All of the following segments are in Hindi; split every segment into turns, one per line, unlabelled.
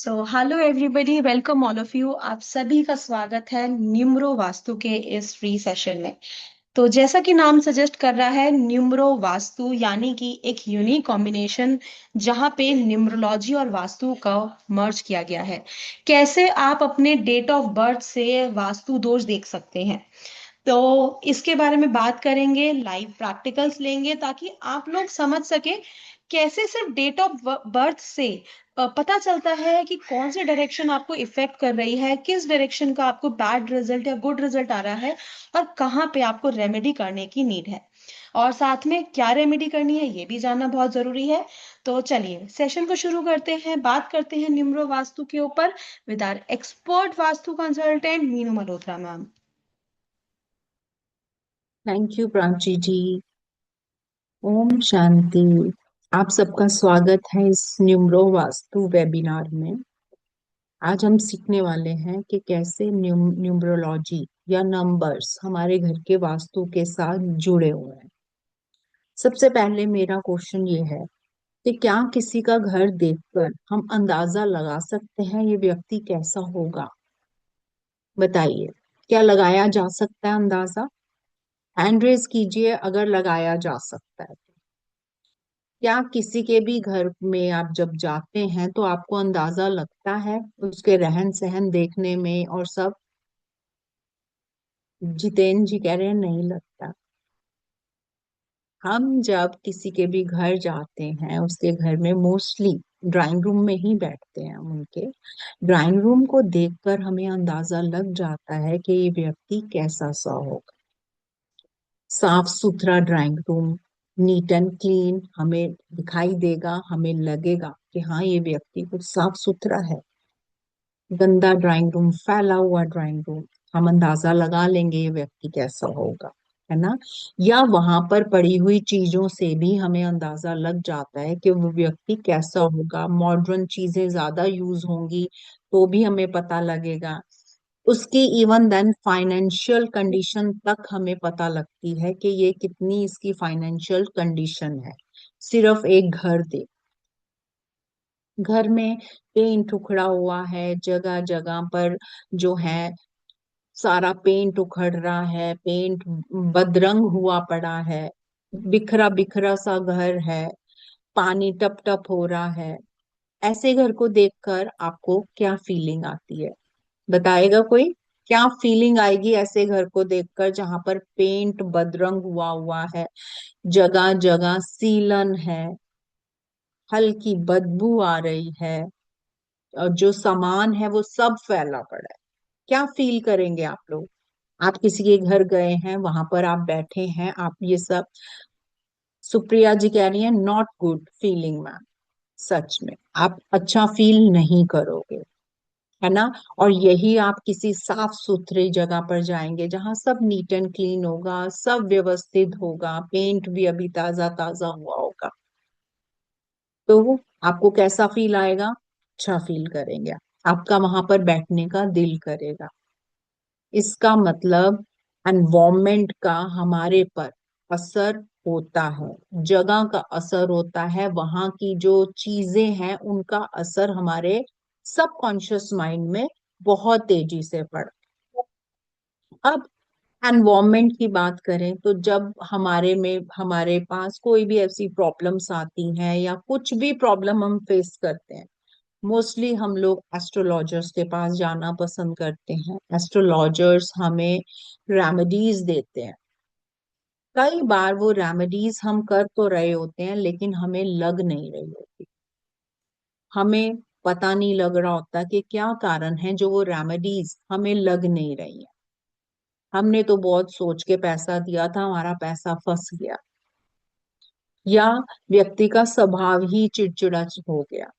So hello everybody, welcome all of you. आप सभी का स्वागत है न्यूमरो वास्तु के इस फ्री सेशन में। तो जैसा कि नाम सजेस्ट कर रहा है, न्यूमरो वास्तु यानी कि एक यूनिक कॉम्बिनेशन जहां पे न्यूमरोलॉजी और वास्तु का मर्ज किया गया है। कैसे आप अपने डेट ऑफ बर्थ से वास्तु दोष देख सकते हैं, तो इसके बारे में बात करेंगे, लाइव प्रैक्टिकल्स लेंगे ताकि आप लोग समझ सके कैसे सिर्फ डेट ऑफ बर्थ से पता चलता है कि कौन सी डायरेक्शन आपको इफेक्ट कर रही है, किस डायरेक्शन का आपको बैड रिजल्ट या गुड रिजल्ट आ रहा है, और कहाँ पे आपको रेमेडी करने की नीड है, और साथ में क्या रेमेडी करनी है ये भी जानना बहुत जरूरी है। तो चलिए सेशन को शुरू करते हैं, बात करते हैं न्यूमरो वास्तु के ऊपर with our expert vastu consultant Meenu Malhotra ma'am.
Thank you Prachi ji. ओम शांति। आप सबका स्वागत है इस न्यूमरो वास्तु वेबिनार में। आज हम सीखने वाले हैं कि कैसे न्यूमरोलॉजी या नंबर्स हमारे घर के वास्तु के साथ जुड़े हुए हैं। सबसे पहले मेरा क्वेश्चन ये है कि क्या किसी का घर देखकर हम अंदाजा लगा सकते हैं ये व्यक्ति कैसा होगा? बताइए, क्या लगाया जा सकता है अंदाजा? हैंड रेज कीजिए अगर लगाया जा सकता है। क्या किसी के भी घर में आप जब जाते हैं तो आपको अंदाजा लगता है उसके रहन सहन देखने में और सब? जितेंद्र जी कह रहे हैं नहीं लगता। हम जब किसी के भी घर जाते हैं उसके घर में मोस्टली ड्राइंग रूम में ही बैठते हैं। हम उनके ड्राइंग रूम को देखकर हमें अंदाजा लग जाता है कि ये व्यक्ति कैसा सा होगा। साफ सुथरा drawing room, neat and clean हमें दिखाई देगा, हमें लगेगा कि हाँ ये व्यक्ति कुछ साफ सुथरा है। गंदा ड्राइंग रूम, फैला हुआ ड्राइंग रूम, हम अंदाजा लगा लेंगे ये व्यक्ति कैसा होगा, है ना? या वहां पर पड़ी हुई चीजों से भी हमें अंदाजा लग जाता है कि वो व्यक्ति कैसा होगा। मॉडर्न चीजें ज्यादा यूज होंगी तो भी हमें पता लगेगा। उसकी इवन देन फाइनेंशियल कंडीशन तक हमें पता लगती है कि ये कितनी इसकी फाइनेंशियल कंडीशन है, सिर्फ एक घर देख। घर में पेंट उखड़ा हुआ है जगह जगह पर, जो है सारा पेंट उखड़ रहा है, पेंट बदरंग हुआ पड़ा है, बिखरा बिखरा सा घर है, पानी टप टप हो रहा है। ऐसे घर को देखकर आपको क्या फीलिंग आती है? बताएगा कोई? क्या फीलिंग आएगी ऐसे घर को देखकर जहां पर पेंट बदरंग हुआ हुआ है, जगह जगह सीलन है, हल्की बदबू आ रही है, और जो सामान है वो सब फैला पड़ा है? क्या फील करेंगे आप लोग? आप किसी के घर गए हैं, वहां पर आप बैठे हैं, आप ये सब, सुप्रिया जी कह रही है नॉट गुड फीलिंग मैम। सच में आप अच्छा फील नहीं करोगे, है ना? और यही आप किसी साफ सुथरी जगह पर जाएंगे जहां सब नीट एंड क्लीन होगा, सब व्यवस्थित होगा, पेंट भी अभी ताजा ताजा हुआ होगा, तो आपको कैसा फील आएगा? अच्छा फील करेंगे, आपका वहां पर बैठने का दिल करेगा। इसका मतलब एनवायरमेंट का हमारे पर असर होता है, जगह का असर होता है, वहां की जो चीजें हैं उनका असर हमारे सबकॉन्शियस माइंड में बहुत तेजी से पड़ता है। अब एनवायरमेंट की बात करें तो जब हमारे पास कोई भी ऐसी प्रॉब्लम्स आती हैं या कुछ भी प्रॉब्लम हम फेस करते हैं, मोस्टली हम लोग एस्ट्रोलॉजर्स के पास जाना पसंद करते हैं। एस्ट्रोलॉजर्स हमें रेमेडीज देते हैं। कई बार वो रेमेडीज हम कर तो रहे होते हैं लेकिन हमें लग नहीं रही होती, हमें पता नहीं लग रहा होता कि क्या कारण है जो वो रेमेडीज हमें लग नहीं रही है। हमने तो बहुत सोच के पैसा दिया था, हमारा पैसा फंस गया, या व्यक्ति का स्वभाव ही चिड़चिड़ा हो गया।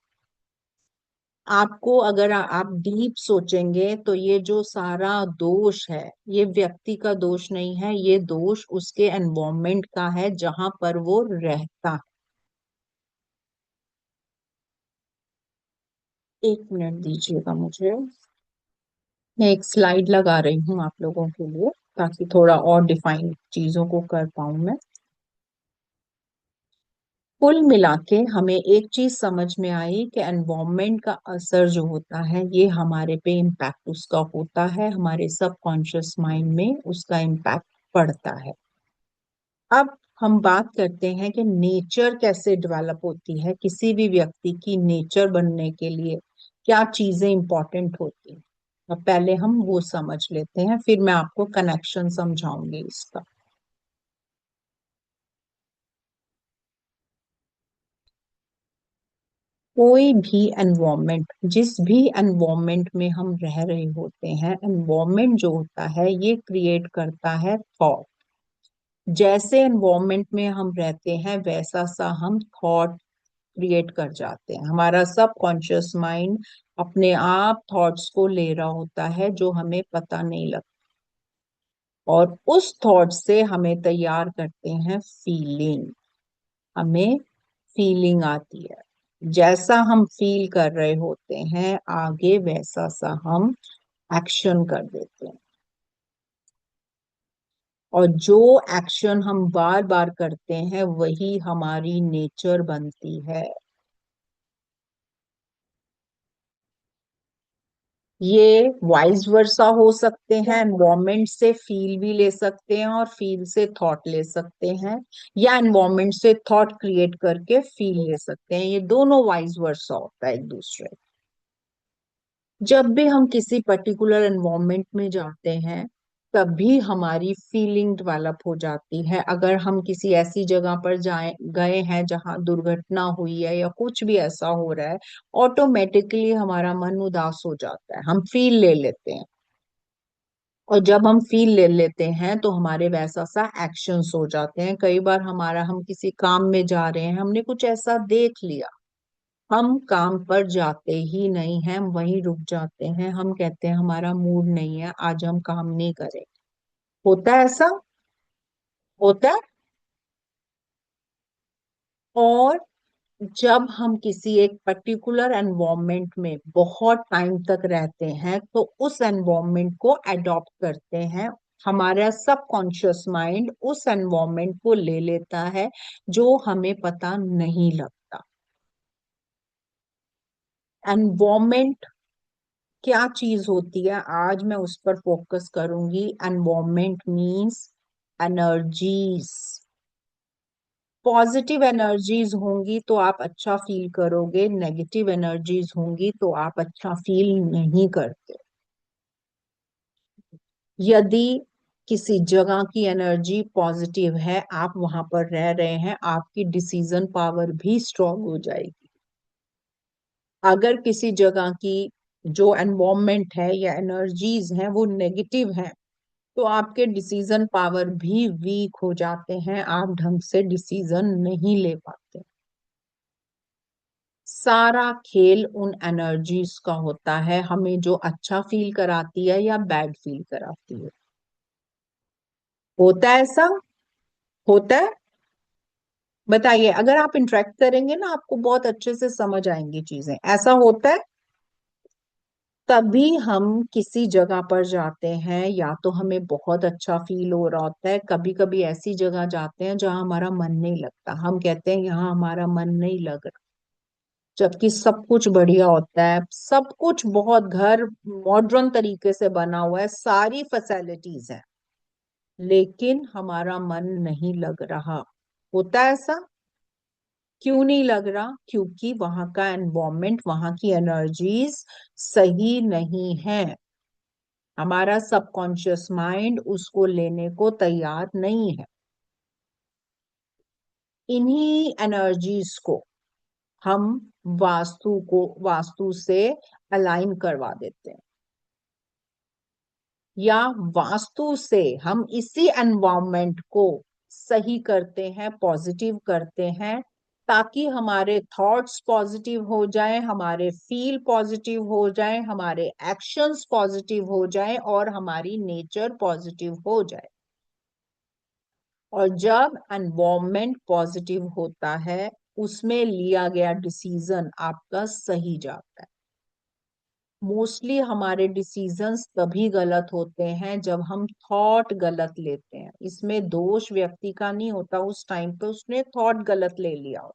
आपको अगर आप डीप सोचेंगे तो ये जो सारा दोष है ये व्यक्ति का दोष नहीं है, ये दोष उसके एनवायरमेंट का है जहां पर वो रहता है। एक मिनट दीजिएगा मुझे, मैं एक स्लाइड लगा रही हूँ आप लोगों के लिए ताकि थोड़ा और डिफाइन चीजों को कर पाऊं मैं। कुल मिला के हमें एक चीज समझ में आई कि एनवायरनमेंट का असर जो होता है ये हमारे पे इम्पैक्ट उसका होता है, हमारे सबकॉन्शियस माइंड में उसका इम्पैक्ट पड़ता है। अब हम बात करते हैं कि नेचर कैसे डेवलप होती है, किसी भी व्यक्ति की नेचर बनने के लिए क्या चीजें इंपॉर्टेंट होती हैं। अब पहले हम वो समझ लेते हैं, फिर मैं आपको कनेक्शन समझाऊंगी इसका। कोई भी एनवायरनमेंट, जिस भी एनवायरनमेंट में हम रह रहे होते हैं, एनवायरनमेंट जो होता है ये क्रिएट करता है थॉट। जैसे एनवायरनमेंट में हम रहते हैं वैसा सा हम थॉट क्रिएट कर जाते हैं। हमारा सबकॉन्शियस माइंड अपने आप थॉट्स को ले रहा होता है जो हमें पता नहीं लगता, और उस थॉट से हमें तैयार करते हैं फीलिंग। हमें फीलिंग आती है, जैसा हम फील कर रहे होते हैं आगे वैसा सा हम एक्शन कर देते हैं, और जो एक्शन हम बार बार करते हैं वही हमारी नेचर बनती है। ये वाइस वर्सा हो सकते हैं, एनवायरमेंट से फील भी ले सकते हैं और फील से थॉट ले सकते हैं, या एनवायरमेंट से थॉट क्रिएट करके फील ले सकते हैं। ये दोनों वाइस वर्सा होता है एक दूसरे। जब भी हम किसी पर्टिकुलर एनवायरनमेंट में जाते हैं तभी हमारी फीलिंग डेवलप हो जाती है। अगर हम किसी ऐसी जगह पर जाए गए हैं जहां दुर्घटना हुई है या कुछ भी ऐसा हो रहा है, ऑटोमेटिकली हमारा मन उदास हो जाता है, हम फील ले लेते हैं। और जब हम फील ले लेते हैं तो हमारे वैसा सा एक्शंस हो जाते हैं। कई बार हमारा, हम किसी काम में जा रहे हैं, हमने कुछ ऐसा देख लिया, हम काम पर जाते ही नहीं हैं, हम वहीं रुक जाते हैं, हम कहते हैं हमारा मूड नहीं है, आज हम काम नहीं करें। होता है ऐसा, होता है। और जब हम किसी एक पर्टिकुलर एनवायरनमेंट में बहुत टाइम तक रहते हैं तो उस एनवायरनमेंट को अडॉप्ट करते हैं। हमारा सबकॉन्शियस माइंड उस एनवायरनमेंट को ले लेता है जो हमें पता नहीं लगता। एनवायरनमेंट क्या चीज होती है आज मैं उस पर फोकस करूंगी। Environment means energies. Positive energies होंगी तो आप अच्छा फील करोगे, नेगेटिव एनर्जीज होंगी तो आप अच्छा फील नहीं करते। यदि किसी जगह की एनर्जी पॉजिटिव है, आप वहां पर रह रहे हैं, आपकी डिसीजन पावर भी स्ट्रांग हो जाएगी। अगर किसी जगह की जो एनवायरमेंट है या एनर्जीज हैं वो नेगेटिव है तो आपके डिसीजन पावर भी वीक हो जाते हैं, आप ढंग से डिसीजन नहीं ले पाते। सारा खेल उन एनर्जीज का होता है, हमें जो अच्छा फील कराती है या बैड फील कराती है। होता है ऐसा, होता है। बताइए, अगर आप इंटरेक्ट करेंगे ना आपको बहुत अच्छे से समझ आएंगी चीजें। ऐसा होता है। तभी हम किसी जगह पर जाते हैं या तो हमें बहुत अच्छा फील हो रहा होता है, कभी कभी ऐसी जगह जाते हैं जहां हमारा मन नहीं लगता, हम कहते हैं यहाँ हमारा मन नहीं लग रहा, जबकि सब कुछ बढ़िया होता है, सब कुछ बहुत, घर मॉडर्न तरीके से बना हुआ है, सारी फैसिलिटीज है, लेकिन हमारा मन नहीं लग रहा। होता है ऐसा। क्यों नहीं लग रहा? क्योंकि वहां का एनवायरमेंट, वहां की एनर्जीज सही नहीं है। हमारा सबकॉन्शियस माइंड उसको लेने को तैयार नहीं है। इन्हीं एनर्जीज को हम वास्तु से अलाइन करवा देते हैं, या वास्तु से हम इसी एनवायरनमेंट को सही करते हैं, पॉजिटिव करते हैं, ताकि हमारे थॉट्स पॉजिटिव हो जाएं, हमारे फील पॉजिटिव हो जाएं, हमारे एक्शंस पॉजिटिव हो जाएं और हमारी नेचर पॉजिटिव हो जाए। और जब एनवायरनमेंट पॉजिटिव होता है उसमें लिया गया डिसीजन आपका सही जाता है। मोस्टली हमारे डिसीजंस तभी गलत होते हैं जब हम थॉट गलत लेते हैं। इसमें दोष व्यक्ति का नहीं होता, उस टाइम पे उसने थॉट गलत ले लिया।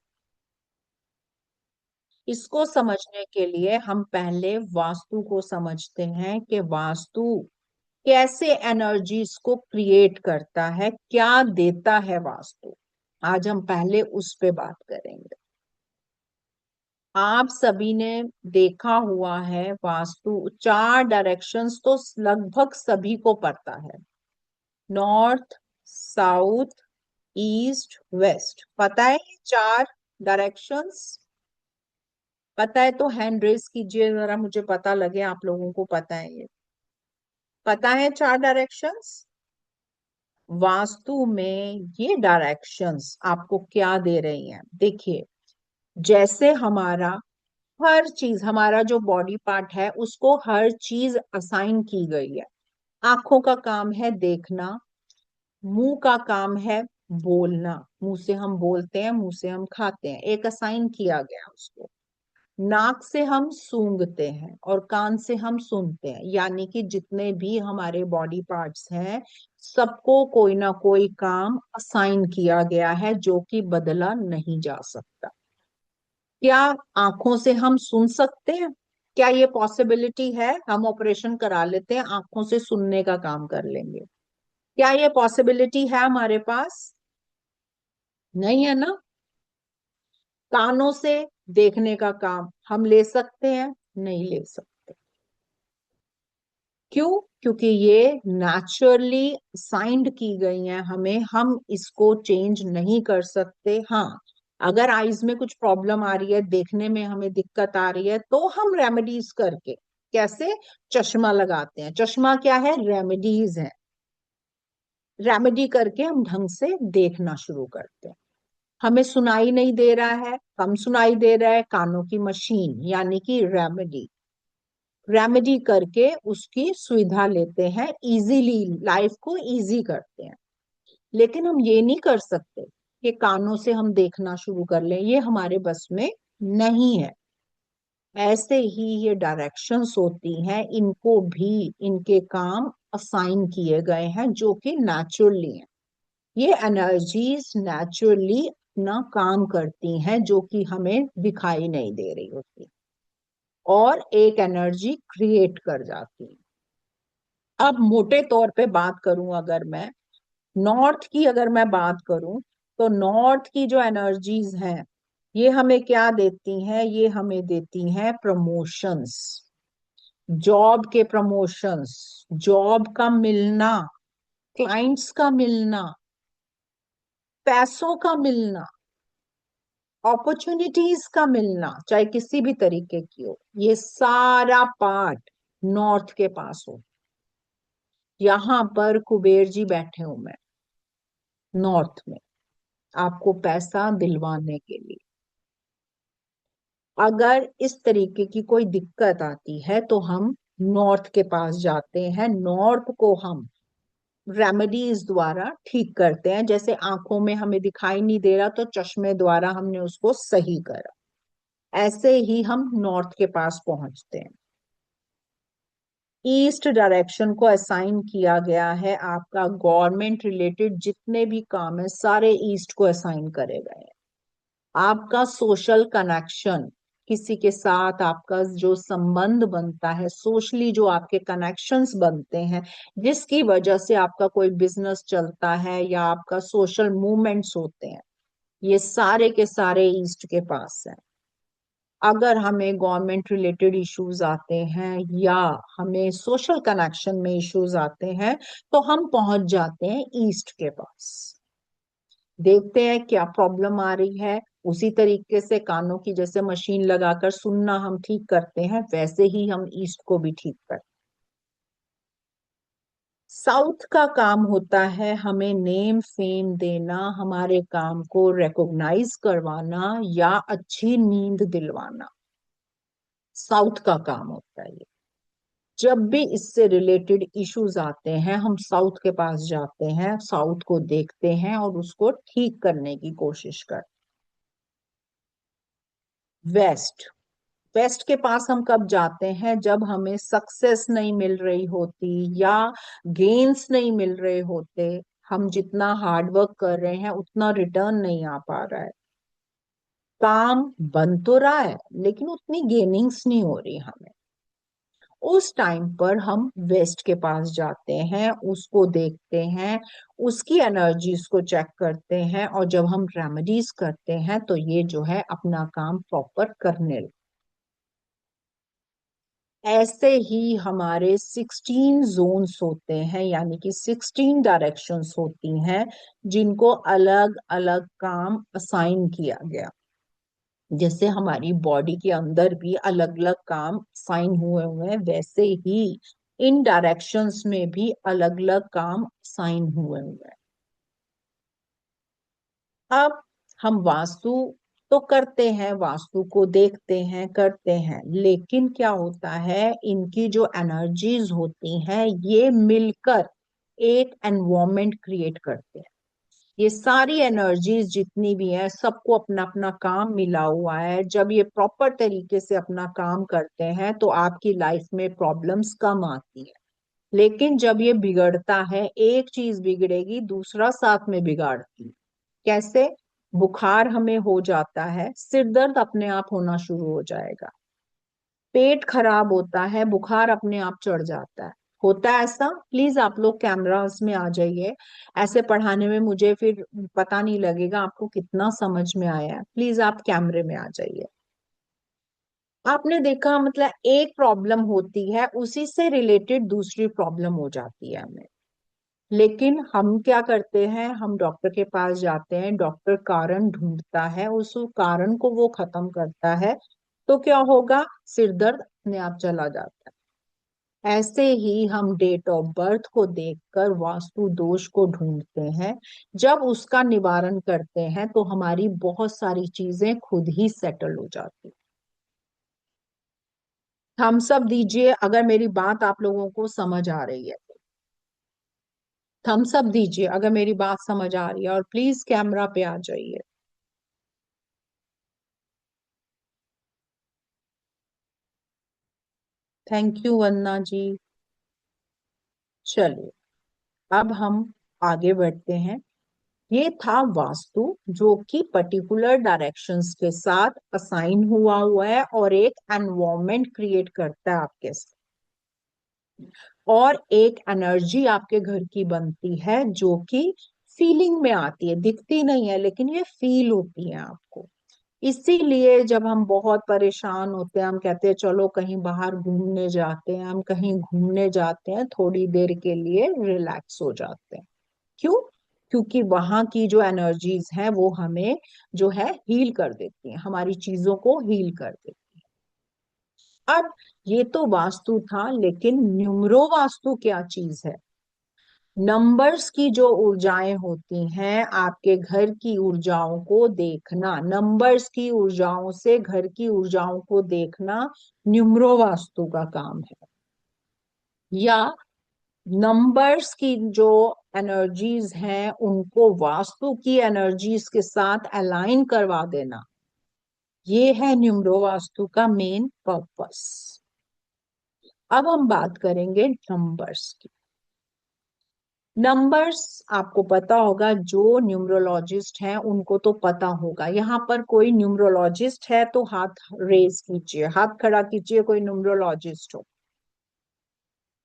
इसको समझने के लिए हम पहले वास्तु को समझते हैं कि वास्तु कैसे एनर्जीज को क्रिएट करता है, क्या देता है वास्तु। आज हम पहले उस पे बात करेंगे। आप सभी ने देखा हुआ है वास्तु चार डायरेक्शंस तो लगभग सभी को पता है। नॉर्थ, साउथ, ईस्ट, वेस्ट, पता है ये चार डायरेक्शंस? पता है तो हैंड रेस कीजिए जरा, मुझे पता लगे आप लोगों को पता है ये। पता है चार डायरेक्शंस? वास्तु में ये डायरेक्शंस आपको क्या दे रही हैं, देखिए। जैसे हमारा हर चीज, हमारा जो बॉडी पार्ट है उसको हर चीज असाइन की गई है। आंखों का काम है देखना, मुंह का काम है बोलना, मुंह से हम बोलते हैं, मुंह से हम खाते हैं, एक असाइन किया गया उसको। नाक से हम सूंघते हैं और कान से हम सुनते हैं, यानी कि जितने भी हमारे बॉडी पार्ट्स हैं सबको कोई ना कोई काम असाइन किया गया है जो कि बदला नहीं जा सकता। क्या आंखों से हम सुन सकते हैं? क्या ये पॉसिबिलिटी है? हम ऑपरेशन करा लेते हैं, आंखों से सुनने का काम कर लेंगे। क्या ये पॉसिबिलिटी है हमारे पास? नहीं है ना। कानों से देखने का काम हम ले सकते हैं? नहीं ले सकते। क्यों? क्योंकि ये नेचुरली साइंड की गई हैं हमें, हम इसको चेंज नहीं कर सकते। हाँ, अगर आईज में कुछ प्रॉब्लम आ रही है, देखने में हमें दिक्कत आ रही है, तो हम रेमेडीज करके, कैसे, चश्मा लगाते हैं। चश्मा क्या है? रेमेडीज है। रेमेडी करके हम ढंग से देखना शुरू करते हैं। हमें सुनाई नहीं दे रहा है, कम सुनाई दे रहा है, कानों की मशीन यानी कि रेमेडी। रेमेडी करके उसकी सुविधा लेते हैं, इजीली लाइफ को इजी करते हैं। लेकिन हम ये नहीं कर सकते कि कानों से हम देखना शुरू कर लें, ये हमारे बस में नहीं है। ऐसे ही ये डायरेक्शंस होती हैं, इनको भी इनके काम असाइन किए गए हैं जो कि नेचुरली हैं। ये एनर्जीज नेचुरली अपना काम करती हैं जो कि हमें दिखाई नहीं दे रही होती, और एक एनर्जी क्रिएट कर जाती है। अब मोटे तौर पे बात करूं, अगर मैं नॉर्थ की अगर मैं बात करूं, तो नॉर्थ की जो एनर्जीज हैं ये हमें क्या देती हैं? ये हमें देती हैं प्रमोशंस, जॉब के प्रमोशंस, जॉब का मिलना, क्लाइंट्स का मिलना, पैसों का मिलना, अपॉर्चुनिटीज का मिलना, चाहे किसी भी तरीके की हो, ये सारा पार्ट नॉर्थ के पास हो। यहां पर कुबेर जी बैठे हूं मैं, नॉर्थ में, आपको पैसा दिलवाने के लिए। अगर इस तरीके की कोई दिक्कत आती है तो हम नॉर्थ के पास जाते हैं, नॉर्थ को हम रेमेडीज द्वारा ठीक करते हैं। जैसे आंखों में हमें दिखाई नहीं दे रहा तो चश्मे द्वारा हमने उसको सही करा, ऐसे ही हम नॉर्थ के पास पहुंचते हैं। ईस्ट डायरेक्शन को असाइन किया गया है, आपका गवर्नमेंट रिलेटेड जितने भी काम है सारे ईस्ट को असाइन करे गए हैं। आपका सोशल कनेक्शन, किसी के साथ आपका जो संबंध बनता है, सोशली जो आपके कनेक्शंस बनते हैं, जिसकी वजह से आपका कोई बिजनेस चलता है या आपका सोशल मूवमेंट्स होते हैं, ये सारे के सारे ईस्ट के पास हैं। अगर हमें गवर्नमेंट रिलेटेड इश्यूज आते हैं या हमें सोशल कनेक्शन में इश्यूज आते हैं तो हम पहुंच जाते हैं ईस्ट के पास। देखते हैं क्या प्रॉब्लम आ रही है, उसी तरीके से कानों की जैसे मशीन लगाकर सुनना हम ठीक करते हैं, वैसे ही हम ईस्ट को भी ठीक करते हैं। साउथ का काम होता है हमें नेम फेम देना, हमारे काम को रिकॉग्नाइज करवाना या अच्छी नींद दिलवाना, साउथ का काम होता है ये। जब भी इससे रिलेटेड इश्यूज आते हैं हम साउथ के पास जाते हैं, साउथ को देखते हैं और उसको ठीक करने की कोशिश करते हैं। वेस्ट, वेस्ट के पास हम कब जाते हैं? जब हमें सक्सेस नहीं मिल रही होती या गेन्स नहीं मिल रहे होते, हम जितना हार्ड वर्क कर रहे हैं उतना रिटर्न नहीं आ पा रहा है, काम बन तो रहा है लेकिन उतनी गेनिंग्स नहीं हो रही हमें। उस टाइम पर हम वेस्ट के पास जाते हैं, उसको देखते हैं, उसकी एनर्जीज को चेक करते हैं, और जब हम रेमेडीज करते हैं तो ये जो है अपना काम प्रॉपर करने लगते। ऐसे ही हमारे 16 जोन्स होते हैं, यानी कि 16 डायरेक्शंस होती हैं जिनको अलग अलग काम असाइन किया गया। जैसे हमारी बॉडी के अंदर भी अलग अलग काम साइन हुए हुए हैं, वैसे ही इन डायरेक्शंस में भी अलग अलग काम साइन हुए हुए हैं। अब हम वास्तु तो करते हैं, वास्तु को देखते हैं, करते हैं, लेकिन क्या होता है, इनकी जो एनर्जीज होती हैं ये मिलकर एक एनवायरनमेंट क्रिएट करते हैं। ये सारी एनर्जीज जितनी भी है, सबको अपना अपना काम मिला हुआ है। जब ये प्रॉपर तरीके से अपना काम करते हैं तो आपकी लाइफ में प्रॉब्लम्स कम आती है। लेकिन जब ये बिगड़ता है, एक चीज बिगड़ेगी दूसरा साथ में बिगाड़ती है। कैसे? बुखार हमें हो जाता है, सिर दर्द अपने आप होना शुरू हो जाएगा। पेट खराब होता है, बुखार अपने आप चढ़ जाता है। होता है ऐसा? प्लीज आप लोग कैमरास में आ जाइए। ऐसे पढ़ाने में मुझे फिर पता नहीं लगेगा आपको कितना समझ में आया है। प्लीज आप कैमरे में आ जाइए। आपने देखा, मतलब एक प्रॉब्लम होती है, उसी से रिलेटेड दूसरी प्रॉब्लम हो जाती है हमें। लेकिन हम क्या करते हैं, हम डॉक्टर के पास जाते हैं, डॉक्टर कारण ढूंढता है, उस कारण को वो खत्म करता है, तो क्या होगा, सिर दर्द अपने आप चला जाता है। ऐसे ही हम डेट ऑफ बर्थ को देखकर वास्तु दोष को ढूंढते हैं। जब उसका निवारण करते हैं तो हमारी बहुत सारी चीजें खुद ही सेटल हो जाती। थम्स अप दीजिए अगर मेरी बात आप लोगों को समझ आ रही है। थम्स अप दीजिए अगर मेरी बात समझ आ रही है, और प्लीज कैमरा पे आ जाइए। थैंक यू वंदना जी। चलिए, अब हम आगे बढ़ते हैं। ये था वास्तु, जो कि पर्टिकुलर डायरेक्शंस के साथ असाइन हुआ हुआ है और एक एनवायरनमेंट क्रिएट करता है आपके साथ। और एक एनर्जी आपके घर की बनती है जो कि फीलिंग में आती है, दिखती नहीं है लेकिन ये फील होती है आपको। इसीलिए जब हम बहुत परेशान होते हैं, हम कहते हैं चलो कहीं बाहर घूमने जाते हैं, हम कहीं घूमने जाते हैं, थोड़ी देर के लिए रिलैक्स हो जाते हैं। क्यों? क्योंकि वहां की जो एनर्जीज हैं वो हमें जो है हील कर देती हैं, हमारी चीजों को हील कर देती हैं। अब ये तो वास्तु था, लेकिन न्यूमरो वास्तु क्या चीज है? नंबर्स की जो ऊर्जाएं होती हैं, आपके घर की ऊर्जाओं को देखना, नंबर्स की ऊर्जाओं से घर की ऊर्जाओं को देखना न्यूमरो वास्तु का काम है। या नंबर्स की जो एनर्जीज हैं उनको वास्तु की एनर्जीज के साथ अलाइन करवा देना, ये है न्यूमरो वास्तु का मेन पर्पस। अब हम बात करेंगे नंबर्स की। नंबर्स आपको पता होगा, जो न्यूमरोलॉजिस्ट हैं उनको तो पता होगा। यहाँ पर कोई न्यूमरोलॉजिस्ट है तो हाथ रेज कीजिए, हाथ खड़ा कीजिए, कोई न्यूमरोलॉजिस्ट हो।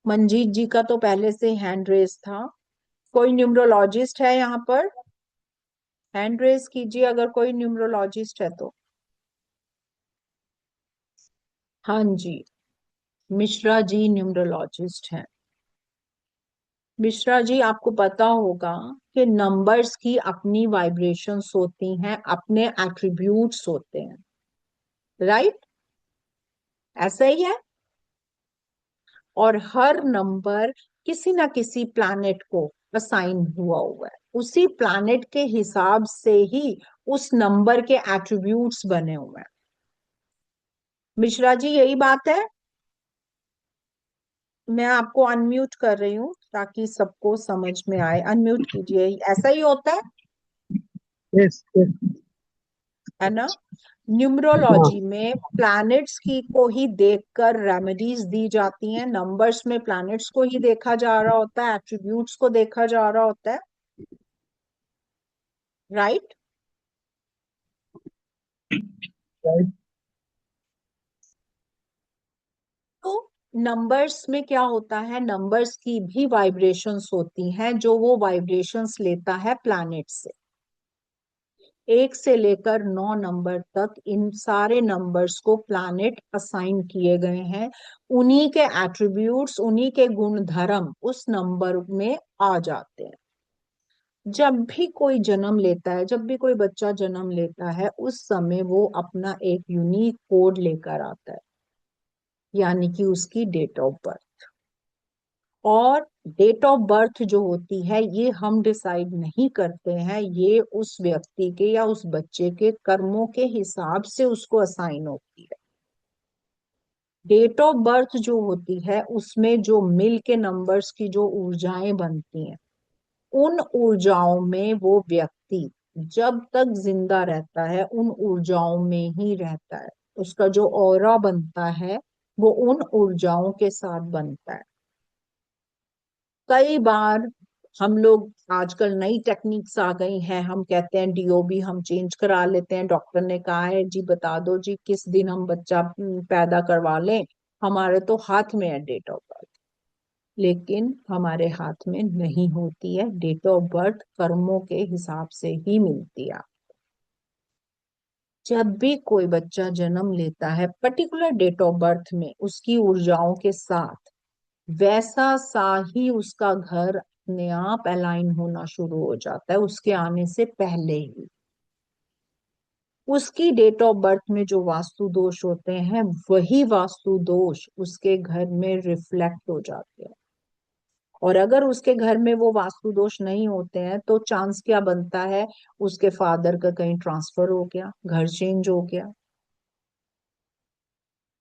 मंजीत जी का तो पहले से हैंड रेज था। कोई न्यूमरोलॉजिस्ट है यहाँ पर? हैंड रेज कीजिए अगर कोई न्यूमरोलॉजिस्ट है तो। हाँ जी, मिश्रा जी न्यूमरोलॉजिस्ट हैं। मिश्रा जी, आपको पता होगा कि नंबर्स की अपनी वाइब्रेशंस होती हैं, अपने एट्रीब्यूट्स होते हैं, राइट? ऐसा ही है। और हर नंबर किसी ना किसी प्लैनेट को असाइन हुआ हुआ है, उसी प्लैनेट के हिसाब से ही उस नंबर के एट्रीब्यूट्स बने हुए हैं। मिश्रा जी, यही बात है। मैं आपको अनम्यूट कर रही हूँ ताकि सबको समझ में आए। अनम्यूट कीजिए, ऐसा ही होता
यस यस।
है ना?
हाँ।
न्यूमरोलॉजी में प्लैनेट्स की को ही देखकर रेमेडीज दी जाती हैं, नंबर्स में प्लैनेट्स को ही देखा जा रहा होता है, एट्रीब्यूट्स को देखा जा रहा होता है, राइट?
right.
तो नंबर्स में क्या होता है, नंबर्स की भी वाइब्रेशंस होती हैं, जो वो वाइब्रेशंस लेता है प्लैनेट से। 1 से लेकर 9 नंबर तक इन सारे नंबर्स को प्लैनेट असाइन किए गए हैं। उन्हीं के एट्रीब्यूट्स, उन्हीं के गुण धर्म उस नंबर में आ जाते हैं। जब भी कोई जन्म लेता है, जब भी कोई बच्चा जन्म लेता है, उस समय वो अपना एक यूनिक कोड लेकर आता है, यानी कि उसकी डेट ऑफ बर्थ। और डेट ऑफ बर्थ जो होती है, ये हम डिसाइड नहीं करते हैं, ये उस व्यक्ति के या उस बच्चे के कर्मों के हिसाब से उसको असाइन होती है। डेट ऑफ बर्थ जो होती है, उसमें जो मिल के नंबर्स की जो ऊर्जाएं बनती हैं, उन ऊर्जाओं में वो व्यक्ति जब तक जिंदा रहता है उन ऊर्जाओं में ही रहता है। उसका जो ऑरा बनता है वो उन ऊर्जाओं के साथ बनता है। कई बार हम लोग, आजकल नई टेक्निक्स आ गई हैं, हम कहते हैं डीओबी हम चेंज करा लेते हैं, डॉक्टर ने कहा है जी बता दो जी किस दिन हम बच्चा पैदा करवा लें, हमारे तो हाथ में है डेट ऑफ बर्थ। लेकिन हमारे हाथ में नहीं होती है, डेट ऑफ बर्थ कर्मों के हिसाब से ही मिलती है। जब भी कोई बच्चा जन्म लेता है पर्टिकुलर डेट ऑफ बर्थ में, उसकी ऊर्जाओं के साथ वैसा सा ही उसका घर अपने आप अलाइन होना शुरू हो जाता है, उसके आने से पहले ही। उसकी डेट ऑफ बर्थ में जो वास्तु दोष होते हैं, वही वास्तु दोष उसके घर में रिफ्लेक्ट हो जाते हैं। और अगर उसके घर में वो वास्तु दोष नहीं होते हैं, तो चांस क्या बनता है, उसके फादर का कहीं ट्रांसफर हो गया, घर चेंज हो गया,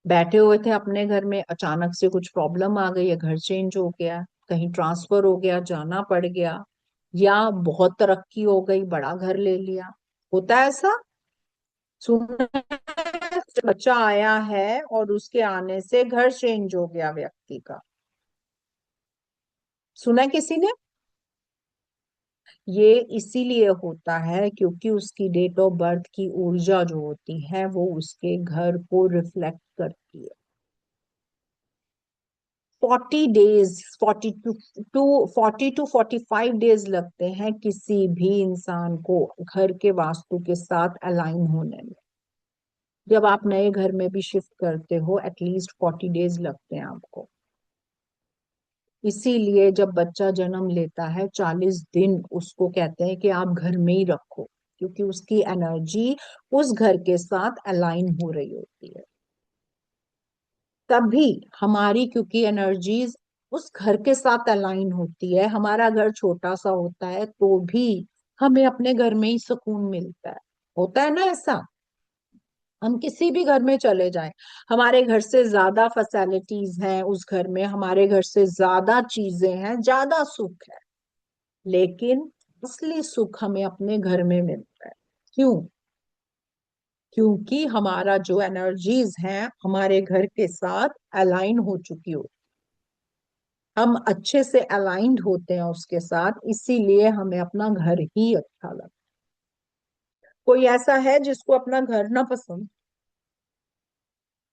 बैठे हुए थे अपने घर में, अचानक से कुछ प्रॉब्लम आ गई है, घर चेंज हो गया, कहीं ट्रांसफर हो गया, जाना पड़ गया, या बहुत तरक्की हो गई, बड़ा घर ले लिया। होता है ऐसा, सुना है? बच्चा आया है और उसके आने से घर चेंज हो गया व्यक्ति का, सुना है किसी ने? ये इसीलिए होता है क्योंकि उसकी डेट ऑफ बर्थ की ऊर्जा जो होती है वो उसके घर को रिफ्लेक्ट करती है। 40 डेज, 40 टू 45 डेज लगते हैं किसी भी इंसान को घर के वास्तु के साथ अलाइन होने में। जब आप नए घर में भी शिफ्ट करते हो, एटलीस्ट 40 डेज लगते हैं आपको। इसीलिए जब बच्चा जन्म लेता है 40 दिन उसको कहते हैं कि आप घर में ही रखो, क्योंकि उसकी एनर्जी उस घर के साथ अलाइन हो रही होती है। तभी हमारी, क्योंकि एनर्जीज उस घर के साथ अलाइन होती है, हमारा घर छोटा सा होता है तो भी हमें अपने घर में ही सुकून मिलता है। होता है ना ऐसा? हम किसी भी घर में चले जाएं, हमारे घर से ज्यादा फैसिलिटीज हैं उस घर में, हमारे घर से ज्यादा चीजें हैं, ज्यादा सुख है, लेकिन असली सुख हमें अपने घर में मिलता है। क्यों? क्योंकि हमारा जो एनर्जीज हैं हमारे घर के साथ अलाइन हो चुकी हो, हम अच्छे से अलाइंड होते हैं उसके साथ, इसीलिए हमें अपना घर ही अच्छा लगता है। कोई ऐसा है जिसको अपना घर ना पसंद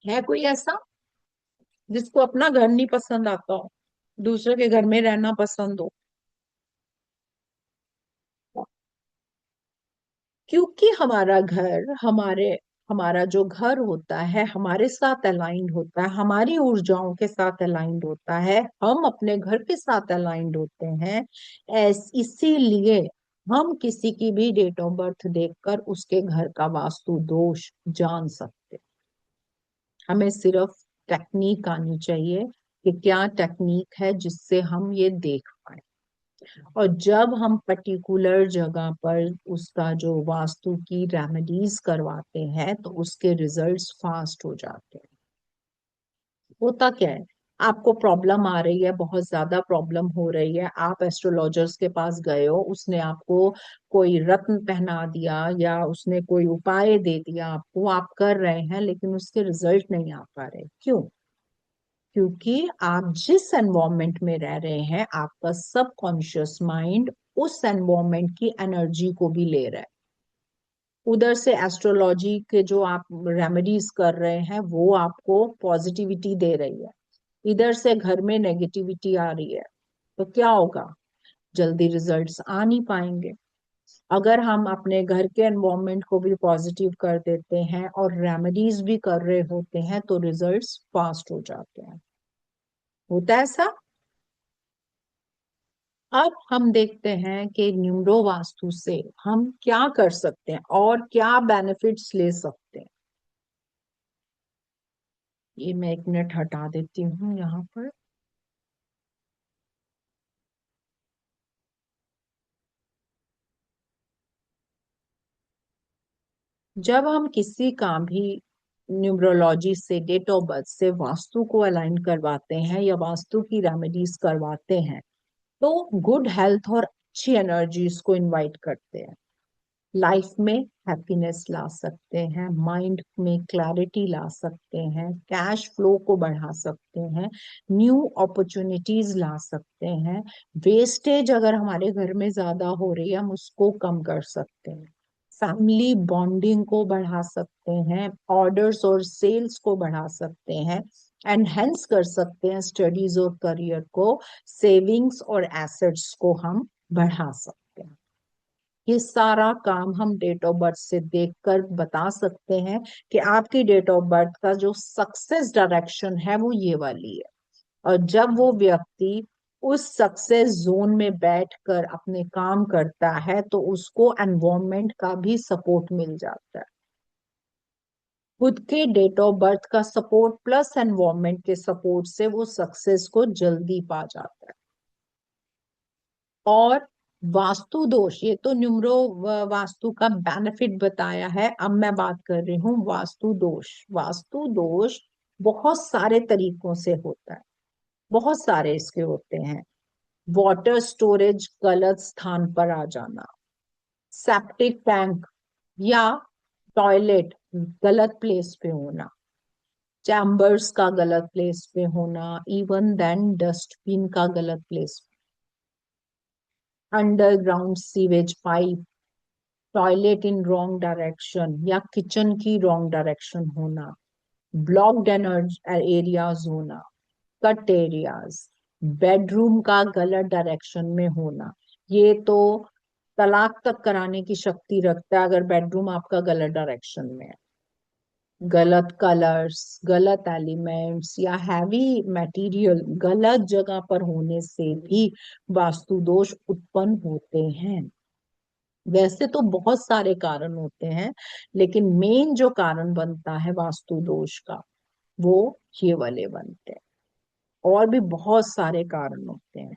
है? कोई ऐसा जिसको अपना घर नहीं पसंद आता हो, दूसरे के घर में रहना पसंद हो? क्योंकि हमारा घर, हमारा जो घर होता है हमारे साथ अलाइंड होता है, हमारी ऊर्जाओं के साथ अलाइंड होता है, हम अपने घर के साथ अलाइंड होते हैं। इसीलिए हम किसी की भी डेट ऑफ बर्थ देखकर उसके घर का वास्तु दोष जान सकते हैं। हमें सिर्फ टेक्निक आनी चाहिए कि क्या टेक्निक है जिससे हम ये देख पाए। और जब हम पर्टिकुलर जगह पर उसका जो वास्तु की रेमेडीज करवाते हैं तो उसके रिजल्ट्स फास्ट हो जाते हैं। होता क्या है, आपको प्रॉब्लम आ रही है, बहुत ज्यादा प्रॉब्लम हो रही है, आप एस्ट्रोलॉजर्स के पास गए हो, उसने आपको कोई रत्न पहना दिया या उसने कोई उपाय दे दिया आपको, आप कर रहे हैं लेकिन उसके रिजल्ट नहीं आ पा रहे। क्यों? क्योंकि आप जिस एनवायरमेंट में रह रहे हैं, आपका सबकॉन्शियस माइंड उस एनवायरमेंट की एनर्जी को भी ले रहा है। उधर से एस्ट्रोलॉजी के जो आप रेमेडीज कर रहे हैं वो आपको पॉजिटिविटी दे रही है, इधर से घर में नेगेटिविटी आ रही है, तो क्या होगा? जल्दी रिजल्ट्स आ नहीं पाएंगे। अगर हम अपने घर के एनवायरनमेंट को भी पॉजिटिव कर देते हैं और रेमेडीज भी कर रहे होते हैं तो रिजल्ट्स फास्ट हो जाते हैं। होता है ऐसा। अब हम देखते हैं कि न्यूरो वास्तु से हम क्या कर सकते हैं और क्या बेनिफिट्स ले सकते हैं। ये मैं 1 मिनट हटा देती हूँ यहाँ पर। जब हम किसी का भी न्यूमरोलॉजी से, डेट ऑफ बर्थ से वास्तु को अलाइन करवाते हैं या वास्तु की रेमेडीज करवाते हैं तो गुड हेल्थ और अच्छी एनर्जीज को इनवाइट करते हैं। लाइफ में हैप्पीनेस ला सकते हैं, माइंड में क्लैरिटी ला सकते हैं, कैश फ्लो को बढ़ा सकते हैं, न्यू अपॉर्चुनिटीज ला सकते हैं, वेस्टेज अगर हमारे घर में ज्यादा हो रही है हम उसको कम कर सकते हैं, फैमिली बॉन्डिंग को बढ़ा सकते हैं, ऑर्डर्स और सेल्स को बढ़ा सकते हैं, एनहेंस कर सकते हैं स्टडीज और करियर को, सेविंग्स और एसेट्स को हम बढ़ा सकते हैं। ये सारा काम हम डेट ऑफ बर्थ से देखकर बता सकते हैं कि आपकी डेट ऑफ बर्थ का जो सक्सेस डायरेक्शन है वो ये वाली है। और जब वो व्यक्ति उस सक्सेस जोन में बैठकर अपने काम करता है तो उसको एनवायरनमेंट का भी सपोर्ट मिल जाता है। खुद के डेट ऑफ बर्थ का सपोर्ट प्लस एनवायरनमेंट के सपोर्ट से वो सक्सेस को जल्दी पा जाता है। और वास्तु दोष, ये तो न्यूमरो वास्तु का बेनिफिट बताया है, अब मैं बात कर रही हूँ वास्तु दोष। वास्तु दोष बहुत सारे तरीकों से होता है, बहुत सारे इसके होते हैं। वाटर स्टोरेज गलत स्थान पर आ जाना, सेप्टिक टैंक या टॉयलेट गलत प्लेस पे होना, चैम्बर्स का गलत प्लेस पे होना, इवन देन डस्टबिन का गलत place, underground sewage pipe, toilet in wrong direction या किचन की रॉन्ग डायरेक्शन होना, ब्लॉक्ड एरियाज होना, कट एरियाज, बेडरूम का गलत डायरेक्शन में होना। ये तो तलाक तक कराने की शक्ति रखता है अगर बेडरूम आपका गलत डायरेक्शन में है। गलत कलर्स, गलत एलिमेंट्स या हैवी मटेरियल गलत जगह पर होने से भी वास्तु दोष उत्पन्न होते हैं। वैसे तो बहुत सारे कारण होते हैं लेकिन मेन जो कारण बनता है वास्तु दोष का वो ये वाले बनते हैं। और भी बहुत सारे कारण होते हैं।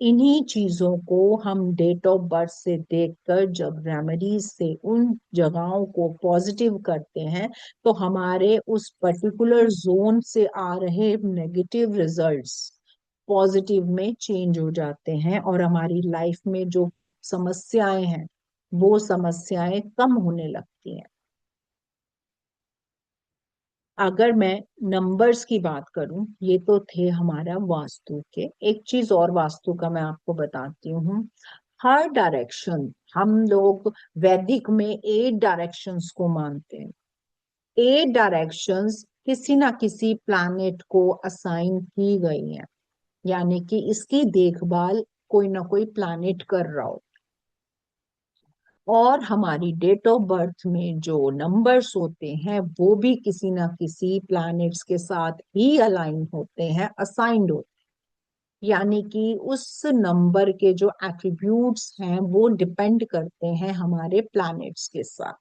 इन्हीं चीजों को हम डेट ऑफ बर्थ से देखकर जब रेमेडीज से उन जगहों को पॉजिटिव करते हैं तो हमारे उस पर्टिकुलर जोन से आ रहे नेगेटिव रिजल्ट्स पॉजिटिव में चेंज हो जाते हैं और हमारी लाइफ में जो समस्याएं हैं वो समस्याएं कम होने लगती हैं। अगर मैं नंबर्स की बात करूं, ये तो थे हमारा वास्तु के। एक चीज और वास्तु का मैं आपको बताती हूँ। हर डायरेक्शन, हम लोग वैदिक में 8 डायरेक्शंस को मानते हैं। 8 डायरेक्शंस किसी ना किसी प्लैनेट को असाइन की गई हैं, यानी कि इसकी देखभाल कोई ना कोई प्लैनेट कर रहा हो। और हमारी डेट ऑफ बर्थ में जो नंबर्स होते हैं वो भी किसी ना किसी प्लैनेट्स के साथ ही अलाइन होते हैं, असाइंड होते हैं। यानी कि उस नंबर के जो एट्रीब्यूट्स हैं वो डिपेंड करते हैं हमारे प्लैनेट्स के साथ।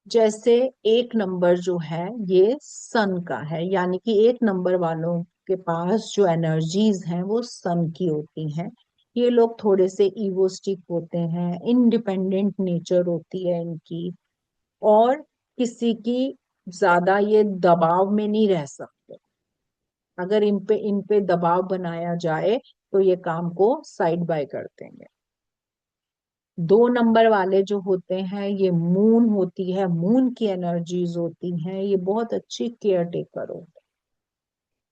जैसे 1 नंबर जो है ये सन का है, यानी कि 1 नंबर वालों के पास जो एनर्जीज हैं वो सन की होती हैं। ये लोग थोड़े से इगोस्टिक होते हैं, इंडिपेंडेंट नेचर होती है इनकी, और किसी की ज्यादा ये दबाव में नहीं रह सकते। अगर इन पे दबाव बनाया जाए तो ये काम को साइड बाय कर देंगे। 2 नंबर वाले जो होते हैं ये मून होती है, मून की एनर्जीज होती हैं, ये बहुत अच्छी केयर टेकर होते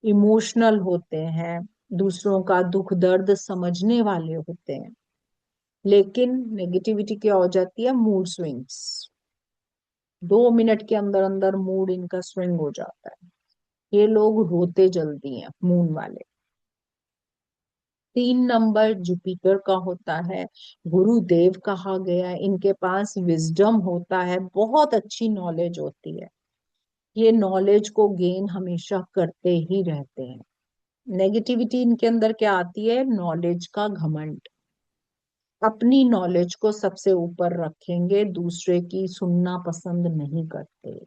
हैं, इमोशनल होते हैं, दूसरों का दुख दर्द समझने वाले होते हैं। लेकिन नेगेटिविटी क्या हो जाती है? Mood swings. 2 मिनट के अंदर अंदर मूड इनका स्विंग हो जाता है। ये लोग रोते जल्दी हैं, मून वाले। 3 नंबर जुपिटर का होता है, गुरुदेव कहा गया है। इनके पास विजडम होता है, बहुत अच्छी नॉलेज होती है। ये नॉलेज को गेन हमेशा करते ही रहते हैं। नेगेटिविटी इनके अंदर क्या आती है? नॉलेज का घमंड। अपनी नॉलेज को सबसे ऊपर रखेंगे, दूसरे की सुनना पसंद नहीं करते।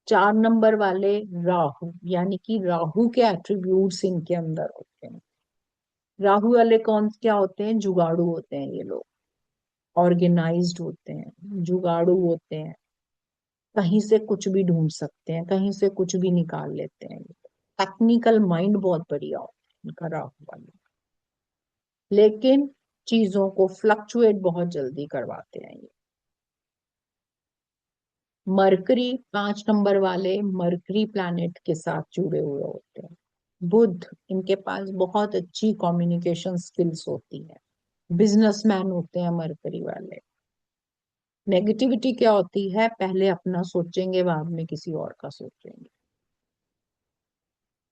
4 नंबर वाले राहु, यानी कि राहु के एट्रीब्यूट्स इनके अंदर होते हैं। राहु वाले कौन क्या होते हैं? जुगाड़ू होते हैं ये लोग। ऑर्गेनाइज्ड होते हैं, जुगाड़ू होते हैं। कहीं से कुछ भी ढूंढ सकते हैं, कहीं से कुछ भी निकाल लेते हैं। टेक्निकल माइंड बहुत बढ़िया होता है इनका, राहु वाले। लेकिन चीजों को फ्लक्चुएट बहुत जल्दी करवाते हैं ये। मरकरी, 5 नंबर वाले मरकरी प्लैनेट के साथ जुड़े हुए होते हैं। बुध, इनके पास बहुत अच्छी कम्युनिकेशन स्किल्स होती है। बिजनेसमैन होते हैं मरकरी वाले। नेगेटिविटी क्या होती है? पहले अपना सोचेंगे, बाद में किसी और का सोचेंगे।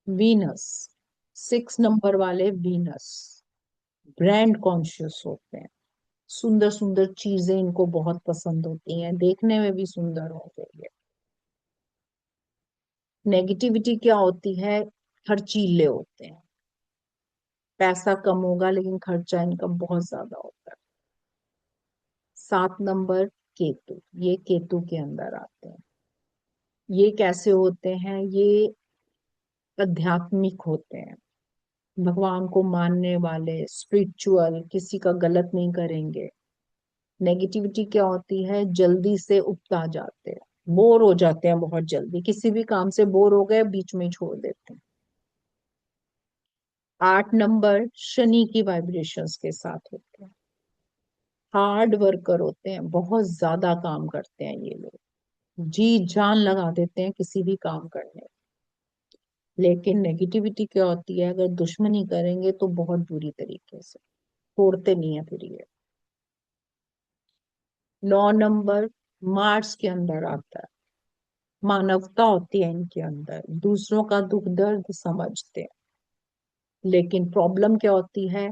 वीनस, 6 नंबर वाले वीनस ब्रांड कॉन्शियस होते हैं। सुंदर सुंदर चीजें इनको बहुत पसंद होती हैं, देखने में भी सुंदर होते हैं। नेगेटिविटी क्या होती है? खर्चीले होते हैं। पैसा कम होगा लेकिन खर्चा इनका बहुत ज्यादा होता है। 7 नंबर केतु, ये केतु के अंदर आते हैं। ये कैसे होते हैं? ये आध्यात्मिक होते हैं, भगवान को मानने वाले, स्पिरिचुअल, किसी का गलत नहीं करेंगे। नेगेटिविटी क्या होती है? जल्दी से उकता जाते हैं, बोर हो जाते हैं बहुत जल्दी। किसी भी काम से बोर हो गए, बीच में ही छोड़ देते हैं। 8 नंबर शनि की वाइब्रेशंस के साथ होते हैं। हार्ड वर्कर होते हैं, बहुत ज्यादा काम करते हैं ये लोग। जी जान लगा देते हैं किसी भी काम करने में। लेकिन नेगेटिविटी क्या होती है? अगर दुश्मनी करेंगे तो बहुत बुरी तरीके से, छोड़ते नहीं है फिर ये। 9 नंबर मार्स के अंदर आता है। मानवता होती है इनके अंदर, दूसरों का दुख दर्द समझते हैं। लेकिन प्रॉब्लम क्या होती है?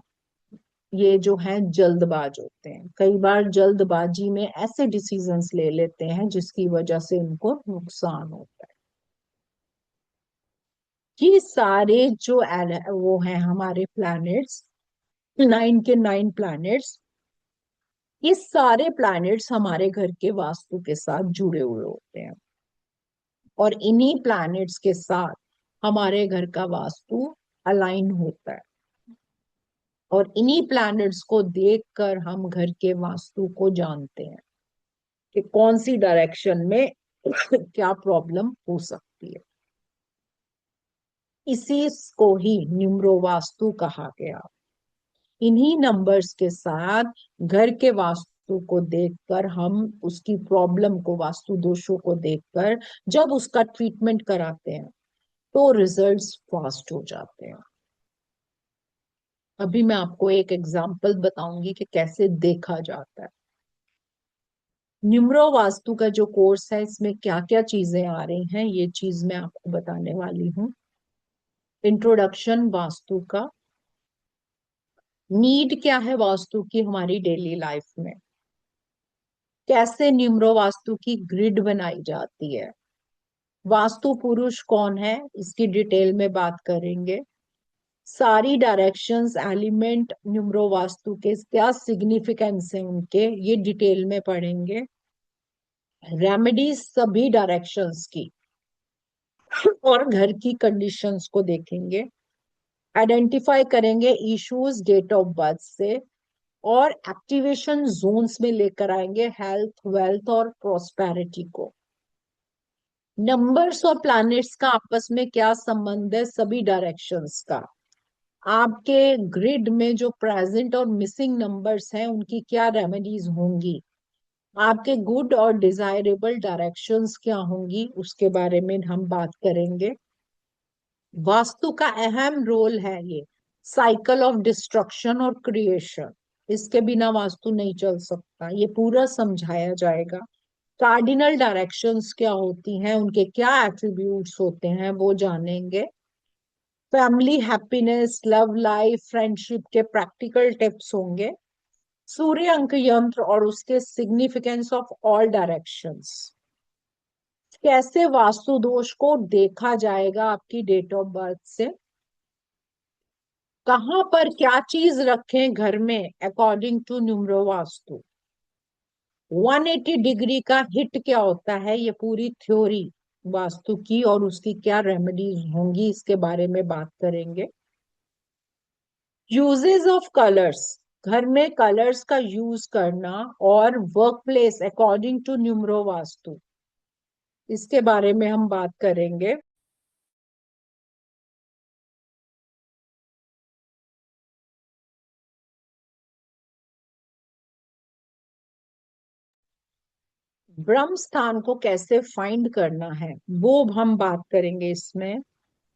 ये जो है जल्दबाज होते हैं। कई बार जल्दबाजी में ऐसे डिसीजंस ले लेते हैं जिसकी वजह से उनको नुकसान होता है। ये सारे जो वो हैं हमारे प्लैनेट्स, 9 के 9 प्लैनेट्स, ये सारे प्लैनेट्स हमारे घर के वास्तु के साथ जुड़े हुए होते हैं। और इन्हीं प्लैनेट्स के साथ हमारे घर का वास्तु अलाइन होता है। और इन्हीं प्लैनेट्स को देखकर हम घर के वास्तु को जानते हैं कि कौन सी डायरेक्शन में क्या प्रॉब्लम हो सकती है। इसी को ही न्यूमरो वास्तु कहा गया। इन्हीं नंबर्स के साथ घर के वास्तु को देखकर हम उसकी प्रॉब्लम को, वास्तु दोषों को देखकर जब उसका ट्रीटमेंट कराते हैं तो रिजल्ट्स फास्ट हो जाते हैं। अभी मैं आपको एक एग्जांपल बताऊंगी कि कैसे देखा जाता है। न्यूमरो वास्तु का जो कोर्स है, इसमें क्या क्या चीजें आ रही हैं, ये चीज मैं आपको बताने वाली हूँ। इंट्रोडक्शन वास्तु का, नीड क्या है वास्तु की हमारी डेली लाइफ में, कैसे न्यूमरो वास्तु की ग्रिड बनाई जाती है, वास्तु पुरुष कौन है इसकी डिटेल में बात करेंगे। सारी डायरेक्शंस, एलिमेंट न्यूमरो वास्तु के क्या सिग्निफिकेंस है उनके, ये डिटेल में पढ़ेंगे। रेमेडीज सभी डायरेक्शंस की और घर की कंडीशंस को देखेंगे। आइडेंटिफाई करेंगे इश्यूज डेट ऑफ बर्थ से, और एक्टिवेशन जोन्स में लेकर आएंगे हेल्थ, वेल्थ और प्रोस्पेरिटी को। नंबर्स और प्लैनेट्स का आपस में क्या संबंध है, सभी डायरेक्शंस का। आपके ग्रिड में जो प्रेजेंट और मिसिंग नंबर्स हैं उनकी क्या रेमेडीज होंगी, आपके गुड और डिजायरेबल डायरेक्शंस क्या होंगी, उसके बारे में हम बात करेंगे। वास्तु का अहम रोल है ये साइकिल ऑफ डिस्ट्रक्शन और क्रिएशन। इसके बिना वास्तु नहीं चल सकता। ये पूरा समझाया जाएगा। कार्डिनल डायरेक्शंस क्या होती हैं, उनके क्या एट्रीब्यूट्स होते हैं वो जानेंगे। Family happiness, love life, friendship के प्रैक्टिकल टिप्स होंगे। सूर्य अंक यंत्र और उसके सिग्निफिकेंस ऑफ ऑल डायरेक्शंस। कैसे वास्तु दोष को देखा जाएगा आपकी डेट ऑफ बर्थ से। कहां पर क्या चीज रखें घर में according to numero vastu. 180 degree का हिट क्या होता है, ये पूरी थ्योरी वास्तु की और उसकी क्या रेमेडीज होंगी इसके बारे में बात करेंगे। यूजेस ऑफ कलर्स, घर में कलर्स का यूज करना और work place according to numero vastu, इसके बारे में हम बात करेंगे। ब्रह्म स्थान को कैसे फाइंड करना है वो हम बात करेंगे इसमें।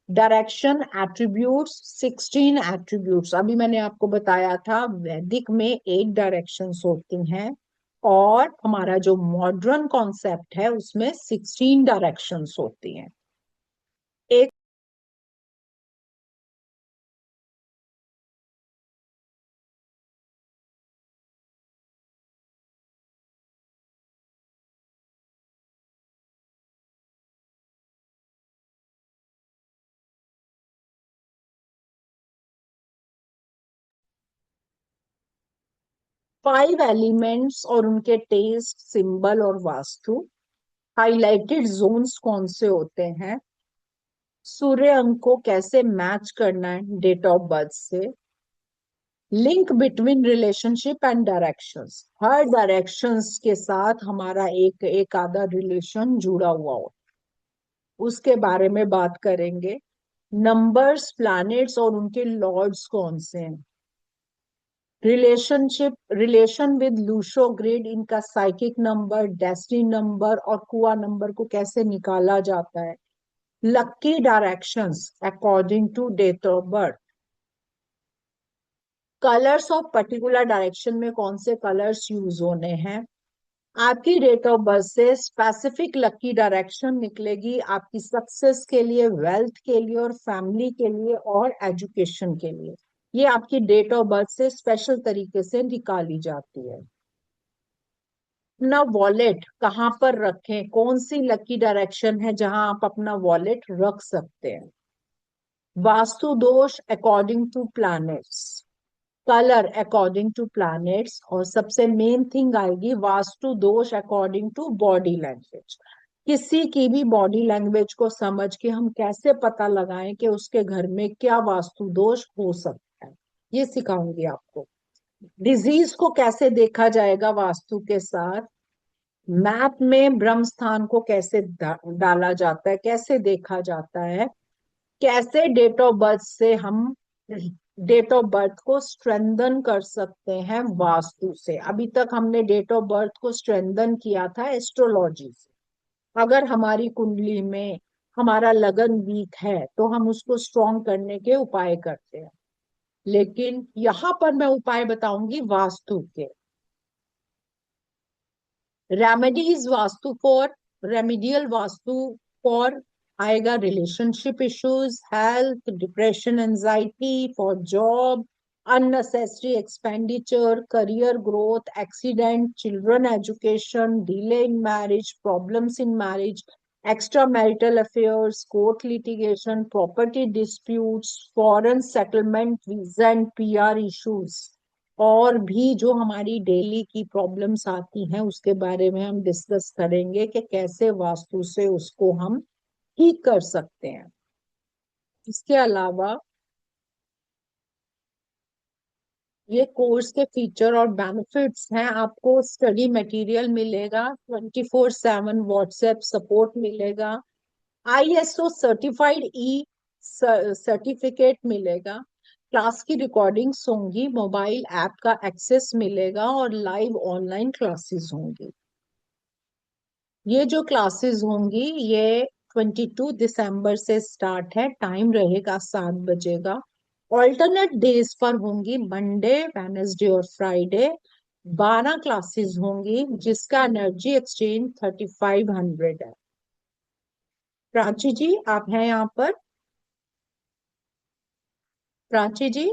Direction attributes, 16 attributes. अभी मैंने आपको बताया था वैदिक में 8 डायरेक्शंस होती हैं और हमारा जो मॉडर्न कॉन्सेप्ट है उसमें 16 डायरेक्शंस होती हैं। एक फाइव एलिमेंट्स और उनके टेस्ट, सिंबल और वास्तु। हाइलाइटेड जोन्स कौन से होते हैं। सूर्य अंक को कैसे मैच करना है डेट ऑफ बर्थ से। Link between relationship and directions, her directions के साथ हमारा एक एक आधा रिलेशन जुड़ा हुआ हो, उसके बारे में बात करेंगे। नंबर्स, प्लैनेट्स और उनके लॉर्ड्स कौन से हैं। रिलेशन विद लूशो ग्रिड, इनका साइकिक नंबर, डेस्टिनी नंबर और कुआ नंबर को कैसे निकाला जाता है। Lucky directions according to date of birth. Colours of particular direction में कौन से कलर्स यूज होने हैं। आपकी डेट ऑफ बर्थ से स्पेसिफिक लकी डायरेक्शन निकलेगी आपकी सक्सेस के लिए, वेल्थ के लिए और फैमिली के लिए और एजुकेशन के लिए। ये आपकी डेट ऑफ बर्थ से स्पेशल तरीके से निकाली जाती है। अपना वॉलेट कहाँ पर रखें, कौन सी लकी डायरेक्शन है जहां आप अपना वॉलेट रख सकते हैं। वास्तु दोष according to planets, colour according to planets और सबसे मेन थिंग आएगी वास्तु दोष अकॉर्डिंग टू बॉडी लैंग्वेज। किसी की भी बॉडी लैंग्वेज को समझ के हम कैसे पता लगाएं कि उसके घर में क्या वास्तु दोष हो सकता है, ये सिखाऊंगी आपको। डिजीज को कैसे देखा जाएगा वास्तु के साथ। मैप में ब्रह्म स्थान को कैसे डाला जाता है, कैसे देखा जाता है। कैसे डेट ऑफ बर्थ से हम डेट ऑफ बर्थ को स्ट्रेंथन कर सकते हैं वास्तु से। अभी तक हमने डेट ऑफ बर्थ को स्ट्रेंथन किया था एस्ट्रोलॉजी से। अगर हमारी कुंडली में हमारा लगन वीक है तो हम उसको स्ट्रॉन्ग करने के उपाय करते हैं, लेकिन यहाँ पर मैं उपाय बताऊंगी वास्तु के। Remedies vastu for, remedial vastu for आएगा relationship issues, health, depression, anxiety, for job, unnecessary expenditure, career growth, accident, children education, delay in marriage, problems in marriage, extra marital affairs, court litigation, property disputes, foreign settlement, visa and PR issues और भी जो हमारी डेली की प्रॉब्लम्स आती हैं उसके बारे में हम डिस्कस करेंगे कि कैसे वास्तु से उसको हम ठीक कर सकते हैं। इसके अलावा ये कोर्स के फीचर और बेनिफिट्स हैं। आपको स्टडी मटेरियल मिलेगा, 24/7 व्हाट्सएप सपोर्ट मिलेगा, आईएसओ सर्टिफाइड ई सर्टिफिकेट मिलेगा, क्लास की रिकॉर्डिंग्स होंगी, मोबाइल ऐप का एक्सेस मिलेगा और लाइव ऑनलाइन क्लासेस होंगी। ये जो क्लासेस होंगी ये 22 दिसंबर से स्टार्ट है। टाइम रहेगा 7 बजे का। ऑल्टरनेट डेज पर होंगी, मंडे, वेनसडे और फ्राइडे। 12 क्लासेस होंगी जिसका एनर्जी एक्सचेंज 3500 है। प्राची जी आप हैं यहाँ पर? प्राची जी,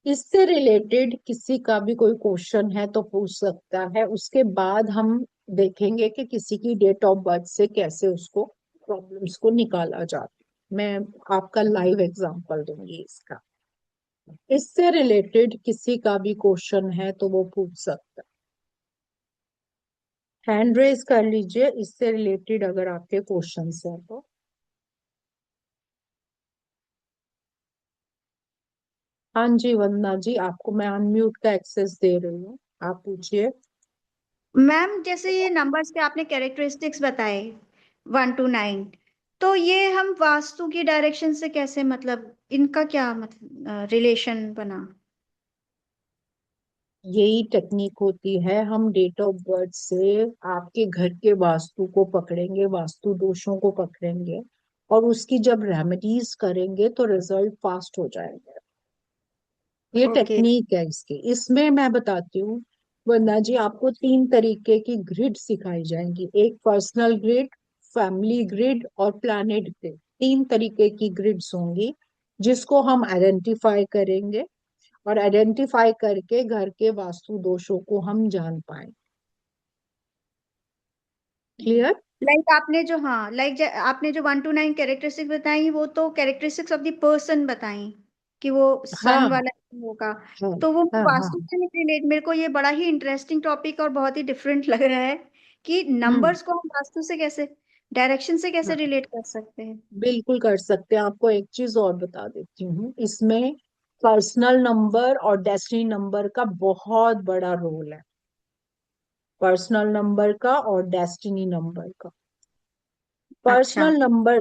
इससे रिलेटेड किसी का भी कोई क्वेश्चन है तो पूछ सकता है, उसके बाद हम देखेंगे कि किसी की डेट ऑफ बर्थ से कैसे उसको प्रॉब्लम्स को निकाला जाता है। मैं आपका लाइव एग्जांपल दूंगी इसका। इससे रिलेटेड किसी का भी क्वेश्चन है तो वो पूछ सकता है, हैंड रेज कर लीजिए इससे रिलेटेड अगर आपके क्वेश्चंस हैं तो। हाँ जी वंदना जी, आपको मैं अनम्यूट का एक्सेस दे रही हूँ, आप पूछिए।
मैम जैसे ये नंबर्स के आपने कैरेक्टरिस्टिक्स बताए 1 to 9, तो ये हम वास्तु की डायरेक्शन से कैसे, मतलब इनका क्या मतलब रिलेशन बना?
यही टेक्निक होती है, हम डेट ऑफ बर्थ से आपके घर के वास्तु को पकड़ेंगे, वास्तु दोषों को पकड़ेंगे, और उसकी जब रेमेडीज करेंगे तो रिजल्ट फास्ट हो जाएंगे। ये
ओके।
टेक्निक है इसकी। इसमें मैं बताती हूँ वंदना जी, आपको 3 तरीके की ग्रिड सिखाई जाएंगी, एक पर्सनल ग्रिड, फैमिली ग्रिड और प्लैनेट ग्रिड। 3 तरीके की ग्रिड्स होंगी जिसको हम आइडेंटिफाई करेंगे, और आइडेंटिफाई करके घर के वास्तु दोषों को हम जान पाए। क्लियर?
आपने जो 1 to 9 कैरेक्टरिस्टिक्स बताई, वो तो कैरेक्टरिस्टिक्स ऑफ द पर्सन बताई कि वो सन
हाँ
वाला होगा।
हाँ
तो वो
हाँ हाँ।
वास्तु से नहीं रिलेट, मेरे को ये बड़ा ही इंटरेस्टिंग टॉपिक और बहुत ही डिफरेंट लग रहा है कि
हम्म।
नंबर्स को हम वास्तु से कैसे, डायरेक्शन से कैसे
हाँ,
रिलेट कर सकते हैं।
बिल्कुल कर सकते हैं। आपको एक चीज और बता देती हूँ, इसमें पर्सनल नंबर और डेस्टिनी नंबर का बहुत बड़ा रोल है, पर्सनल नंबर का और डेस्टिनी नंबर का।
अच्छा।
Personal number,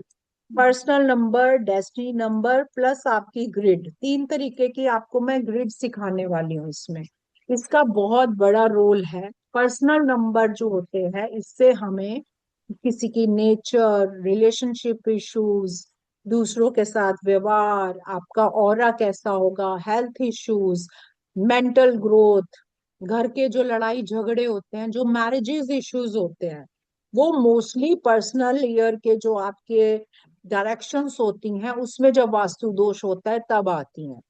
personal number, destiny number plus आपकी ग्रिड, 3 तरीके की आपको मैं ग्रिड सिखाने वाली हूँ इसमें। इसका बहुत बड़ा रोल है। पर्सनल नंबर जो होते हैं इससे हमें किसी की नेचर, रिलेशनशिप इश्यूज, दूसरों के साथ व्यवहार, आपका ऑरा कैसा होगा, हेल्थ इश्यूज, मेंटल ग्रोथ, घर के जो लड़ाई झगड़े होते हैं, जो मैरिजेस इश्यूज होते हैं, वो मोस्टली पर्सनल ईयर के जो आपके डायरेक्शंस होती हैं उसमें जब वास्तु दोष होता है तब आती हैं।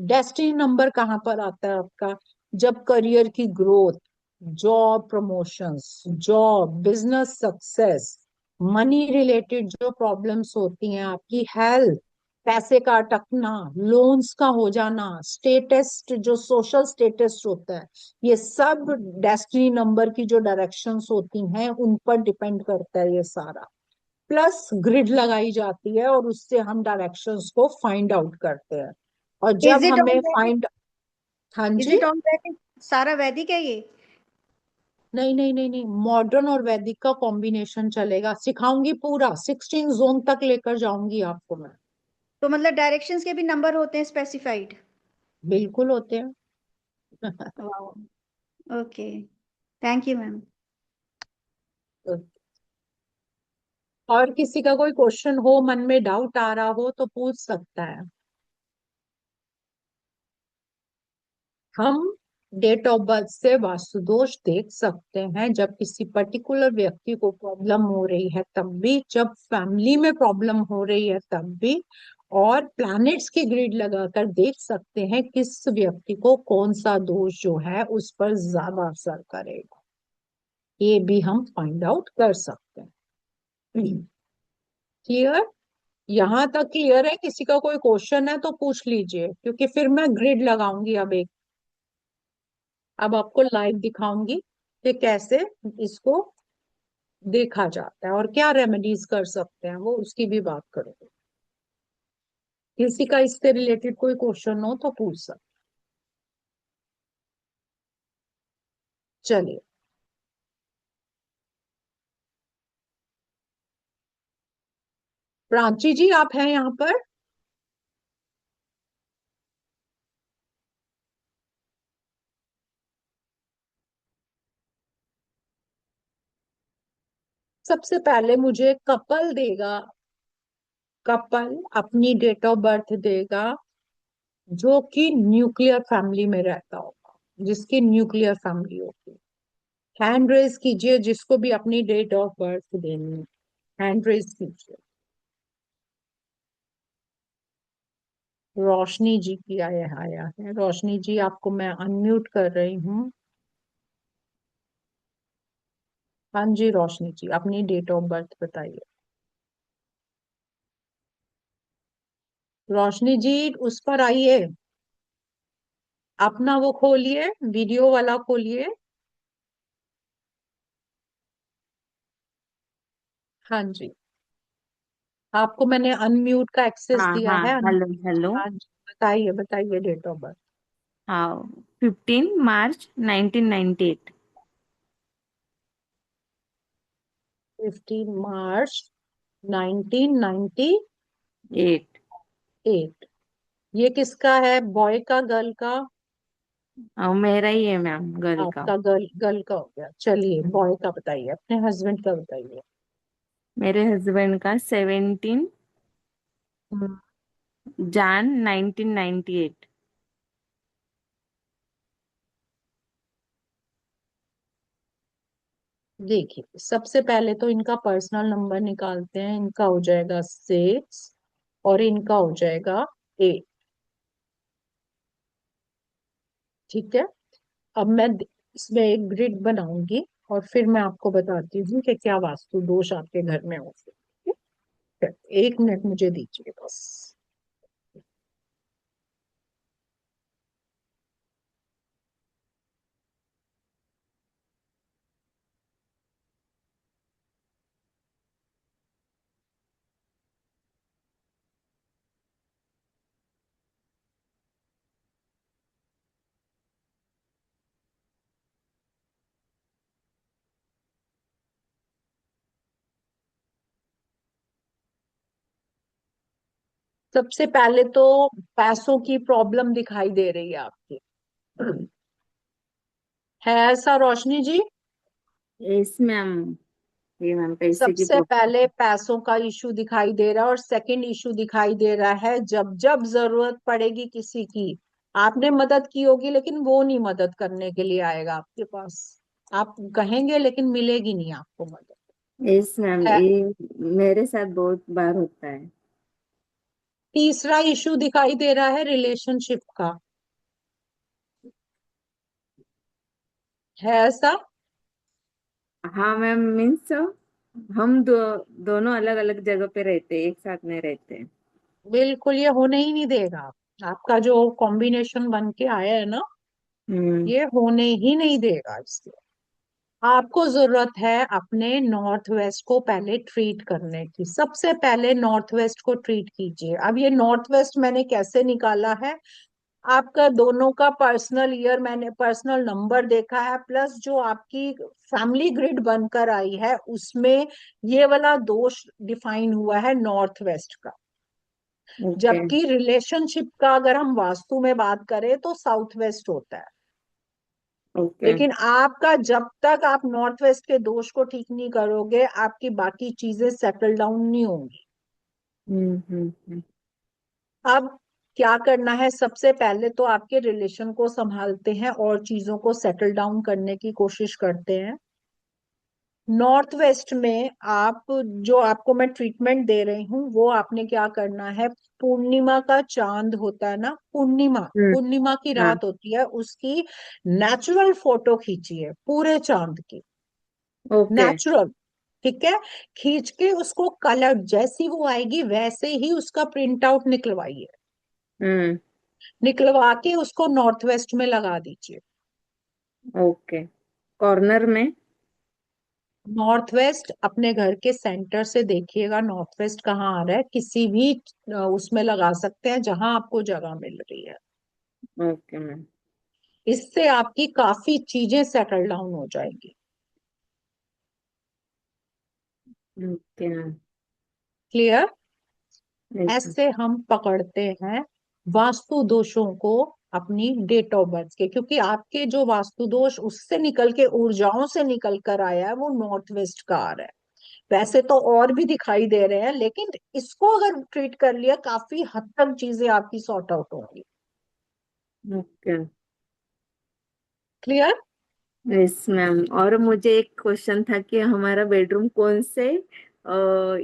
डेस्टिनी नंबर कहाँ पर आता है आपका? जब करियर की growth, job promotions, job business success, money related जो प्रॉब्लम्स होती हैं, आपकी हेल्थ, पैसे का अटकना, लोन्स का हो जाना, स्टेटस जो सोशल स्टेटस होता है, ये सब डेस्टिनी नंबर की जो डायरेक्शंस होती हैं उन पर डिपेंड करता है ये सारा। प्लस ग्रिड लगाई जाती है और उससे हम डायरेक्शंस को फाइंड आउट करते हैं। और
इज
जब
इट ऑल
हमें
वैदिक?
फाइंड, हाँ
इज
जी।
इट ऑल वैदिक? सारा वैदिक है ये?
नहीं नहीं नहीं नहीं, मॉडर्न और वैदिक का कॉम्बिनेशन चलेगा, सिखाऊंगी पूरा 16 जोन तक लेकर जाऊंगी आपको मैं।
तो मतलब डायरेक्शंस के भी नंबर होते हैं स्पेसिफाइड?
बिल्कुल होते हैं।
Wow. Okay. Thank you ma'am.
और किसी का कोई क्वेश्चन हो, मन में डाउट आ रहा हो तो पूछ सकता है। हम डेट ऑफ बर्थ से वास्तु दोष देख सकते हैं, जब किसी पर्टिकुलर व्यक्ति को प्रॉब्लम हो रही है तब भी, जब फैमिली में प्रॉब्लम हो रही है तब भी, और प्लैनेट्स की ग्रिड लगाकर देख सकते हैं किस व्यक्ति को कौन सा दोष जो है उस पर ज्यादा असर करेगा। ये भी हम फाइंड आउट कर सकते हैं। क्लियर? यहाँ तक क्लियर है? किसी का कोई क्वेश्चन है तो पूछ लीजिए, क्योंकि फिर मैं ग्रिड लगाऊंगी अब एक, अब आपको लाइव दिखाऊंगी कि कैसे इसको देखा जाता है और क्या रेमेडीज कर सकते हैं, वो उसकी भी बात करेंगे। किसी का इससे रिलेटेड कोई क्वेश्चन हो तो पूछ सकते। चलिए, प्राची जी आप हैं यहाँ पर? सबसे पहले मुझे कपल देगा कपल अपनी डेट ऑफ बर्थ देगा जो कि न्यूक्लियर फैमिली में रहता होगा, जिसकी न्यूक्लियर फैमिली होगी। हैंड रेज कीजिए जिसको भी अपनी डेट ऑफ बर्थ देनी है, हैंड रेज कीजिए। रोशनी जी की आया है। रोशनी जी, आपको मैं अनम्यूट कर रही हूँ। हाँ जी रोशनी जी, अपनी डेट ऑफ बर्थ बताइए। रोशनी जी उस पर आइए, अपना वो खोलिए, वीडियो वाला खोलिए। हाँ जी, आपको मैंने अनम्यूट का एक्सेस
हाँ
दिया
हाँ,
है।
Hello hello.
हाँ जी, बताइए बताइए डेट ऑफ बर्थ।
हाँ, 15 मार्च 1998।
15 मार्च 1998।
8।
ये किसका है, बॉय का गर्ल का?
मेरा ही है मैम, गर्ल का।
आपका गर्ल, गर्ल का हो गया। चलिए बॉय का बताइए, अपने हस्बैंड का बताइए।
मेरे हस्बैंड का 17 जन 1998।
देखिए सबसे पहले तो इनका पर्सनल नंबर निकालते हैं। इनका हो जाएगा 6 और इनका हो जाएगा 8। ठीक है, अब मैं इसमें एक ग्रिड बनाऊंगी और फिर मैं आपको बताती हूँ कि क्या वास्तु दोष आपके घर में हो सकते हैं। एक मिनट मुझे दीजिए बस। सबसे पहले तो पैसों की प्रॉब्लम दिखाई दे रही है आपकी, है ऐसा रोशनी जी?
Yes ma'am. ये मैम पैसे की
सबसे
प्रॉब्लम।
पहले पैसों का इशू दिखाई दे रहा है, और सेकंड इशू दिखाई दे रहा है जब जब जरूरत पड़ेगी किसी की, आपने मदद की होगी लेकिन वो नहीं मदद करने के लिए आएगा आपके पास। आप कहेंगे लेकिन मिलेगी नहीं आपको मदद।
यस मैम,
है।
ये मेरे साथ बहुत बार होता है।
तीसरा इशू दिखाई दे रहा है रिलेशनशिप का, है ऐसा?
हाँ मैम, मीन्स हम दोनों अलग अलग जगह पे रहते हैं, एक साथ नहीं रहते।
बिल्कुल, ये होने ही नहीं देगा। आपका जो कॉम्बिनेशन बन के आया है ना,
हम्म।
ये होने ही नहीं देगा। इसलिए आपको जरूरत है अपने नॉर्थ वेस्ट को पहले ट्रीट करने की। सबसे पहले नॉर्थ वेस्ट को ट्रीट कीजिए। अब ये नॉर्थ वेस्ट मैंने कैसे निकाला है, आपका दोनों का पर्सनल ईयर मैंने पर्सनल नंबर देखा है, प्लस जो आपकी फैमिली ग्रिड बनकर आई है उसमें ये वाला दोष डिफाइन हुआ है नॉर्थ वेस्ट का।
ओके।
जबकि रिलेशनशिप का अगर हम वास्तु में बात करें तो साउथ वेस्ट होता है।
ओके।
लेकिन आपका जब तक आप नॉर्थ वेस्ट के दोष को ठीक नहीं करोगे, आपकी बाकी चीजें सेटल डाउन नहीं होंगी।
हम्म।
अब क्या करना है, सबसे पहले तो आपके रिलेशन को संभालते हैं और चीजों को सेटल डाउन करने की कोशिश करते हैं। नॉर्थ वेस्ट में आप, जो आपको मैं ट्रीटमेंट दे रही हूँ वो आपने क्या करना है, पूर्णिमा का चांद होता है ना, पूर्णिमा,
हम्म।
पूर्णिमा की
हाँ।
रात होती है, उसकी नेचुरल फोटो खींचिए पूरे चांद की,
ओके।
नेचुरल। ठीक है, खींच के उसको कलर जैसी वो आएगी वैसे ही उसका प्रिंट आउट निकलवाइए।
हम्म।
निकलवा के उसको नॉर्थ वेस्ट में लगा दीजिए।
ओके। कॉर्नर में।
नॉर्थ वेस्ट अपने घर के सेंटर से देखिएगा, नॉर्थ वेस्ट कहाँ आ रहा है, किसी भी उसमें लगा सकते हैं जहां आपको जगह मिल रही है।
Okay ma'am.
इससे आपकी काफी चीजें सेटल डाउन हो जाएंगी।
Okay ma'am.
क्लियर?
ऐसा।
ऐसे हम पकड़ते हैं वास्तु दोषों को अपनी डेट ऑफ बर्थ के, क्योंकि आपके जो वास्तु दोष उससे निकल के ऊर्जाओं से निकल कर आया है वो नॉर्थ वेस्ट का आ रहा है। वैसे तो और भी दिखाई दे रहे हैं, लेकिन इसको अगर ट्रीट कर लिया काफी हद तक चीजें आपकी सॉर्ट आउट होंगी।
ओके।
क्लियर?
Yes ma'am. और मुझे एक क्वेश्चन था कि हमारा बेडरूम कौन से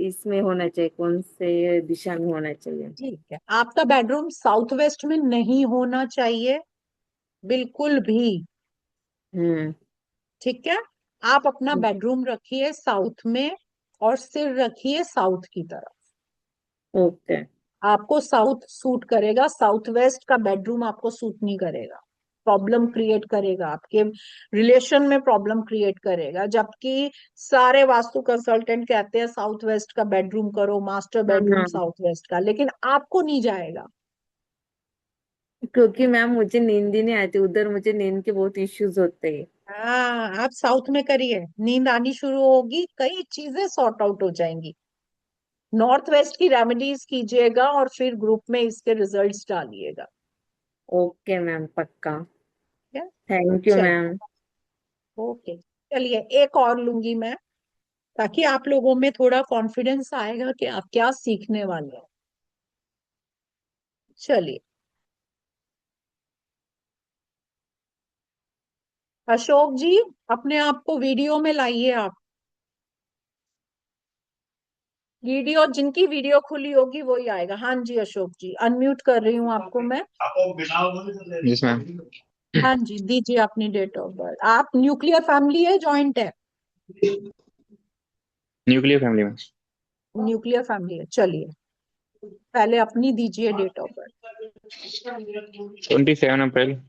इसमें होना चाहिए, कौन से दिशा में होना चाहिए?
ठीक है, आपका बेडरूम साउथ वेस्ट में नहीं होना चाहिए बिल्कुल भी।
हम्म।
ठीक है, आप अपना बेडरूम रखिए साउथ में और सिर रखिए साउथ की तरफ।
ओके।
आपको साउथ सूट करेगा, साउथ वेस्ट का बेडरूम आपको सूट नहीं करेगा, प्रॉब्लम क्रिएट करेगा, आपके रिलेशन में प्रॉब्लम क्रिएट करेगा। जबकि सारे वास्तु कंसल्टेंट कहते हैं साउथ वेस्ट का बेडरूम करो, मास्टर बेडरूम
हाँ,
साउथ वेस्ट का, लेकिन आपको नहीं जाएगा।
क्योंकि मैम मुझे नींद ही नहीं आती उधर, मुझे नींद के बहुत इश्यूज होते हैं।
हाँ, आप साउथ में करिए, नींद आनी शुरू होगी, कई चीजें सॉर्ट आउट हो जाएंगी। नॉर्थ वेस्ट की रेमेडीज कीजिएगा और फिर ग्रुप में इसके रिजल्ट्स डालिएगा।
ओके मैम, पक्का।
ठीक है?
थैंक यू
चलिए,
मैम।
ओके, चलिए एक और लूंगी मैं, ताकि आप लोगों में थोड़ा कॉन्फिडेंस आएगा कि आप क्या सीखने वाले हैं। चलिए, अशोक जी, अपने आप को वीडियो में लाइए आप। वीडियो, जिनकी वीडियो खुली होगी वही आएगा। हाँ जी अशोक जी, अनम्यूट कर रही हूँ आपको मैं।
Yes ma'am.
हाँ जी, दीजिए अपनी डेट ऑफ बर्थ। आप न्यूक्लियर फैमिली है, जॉइंट है?
न्यूक्लियर फैमिली में।
न्यूक्लियर फैमिली है। चलिए, पहले अपनी दीजिए डेट ऑफ बर्थ।
27 अप्रैल।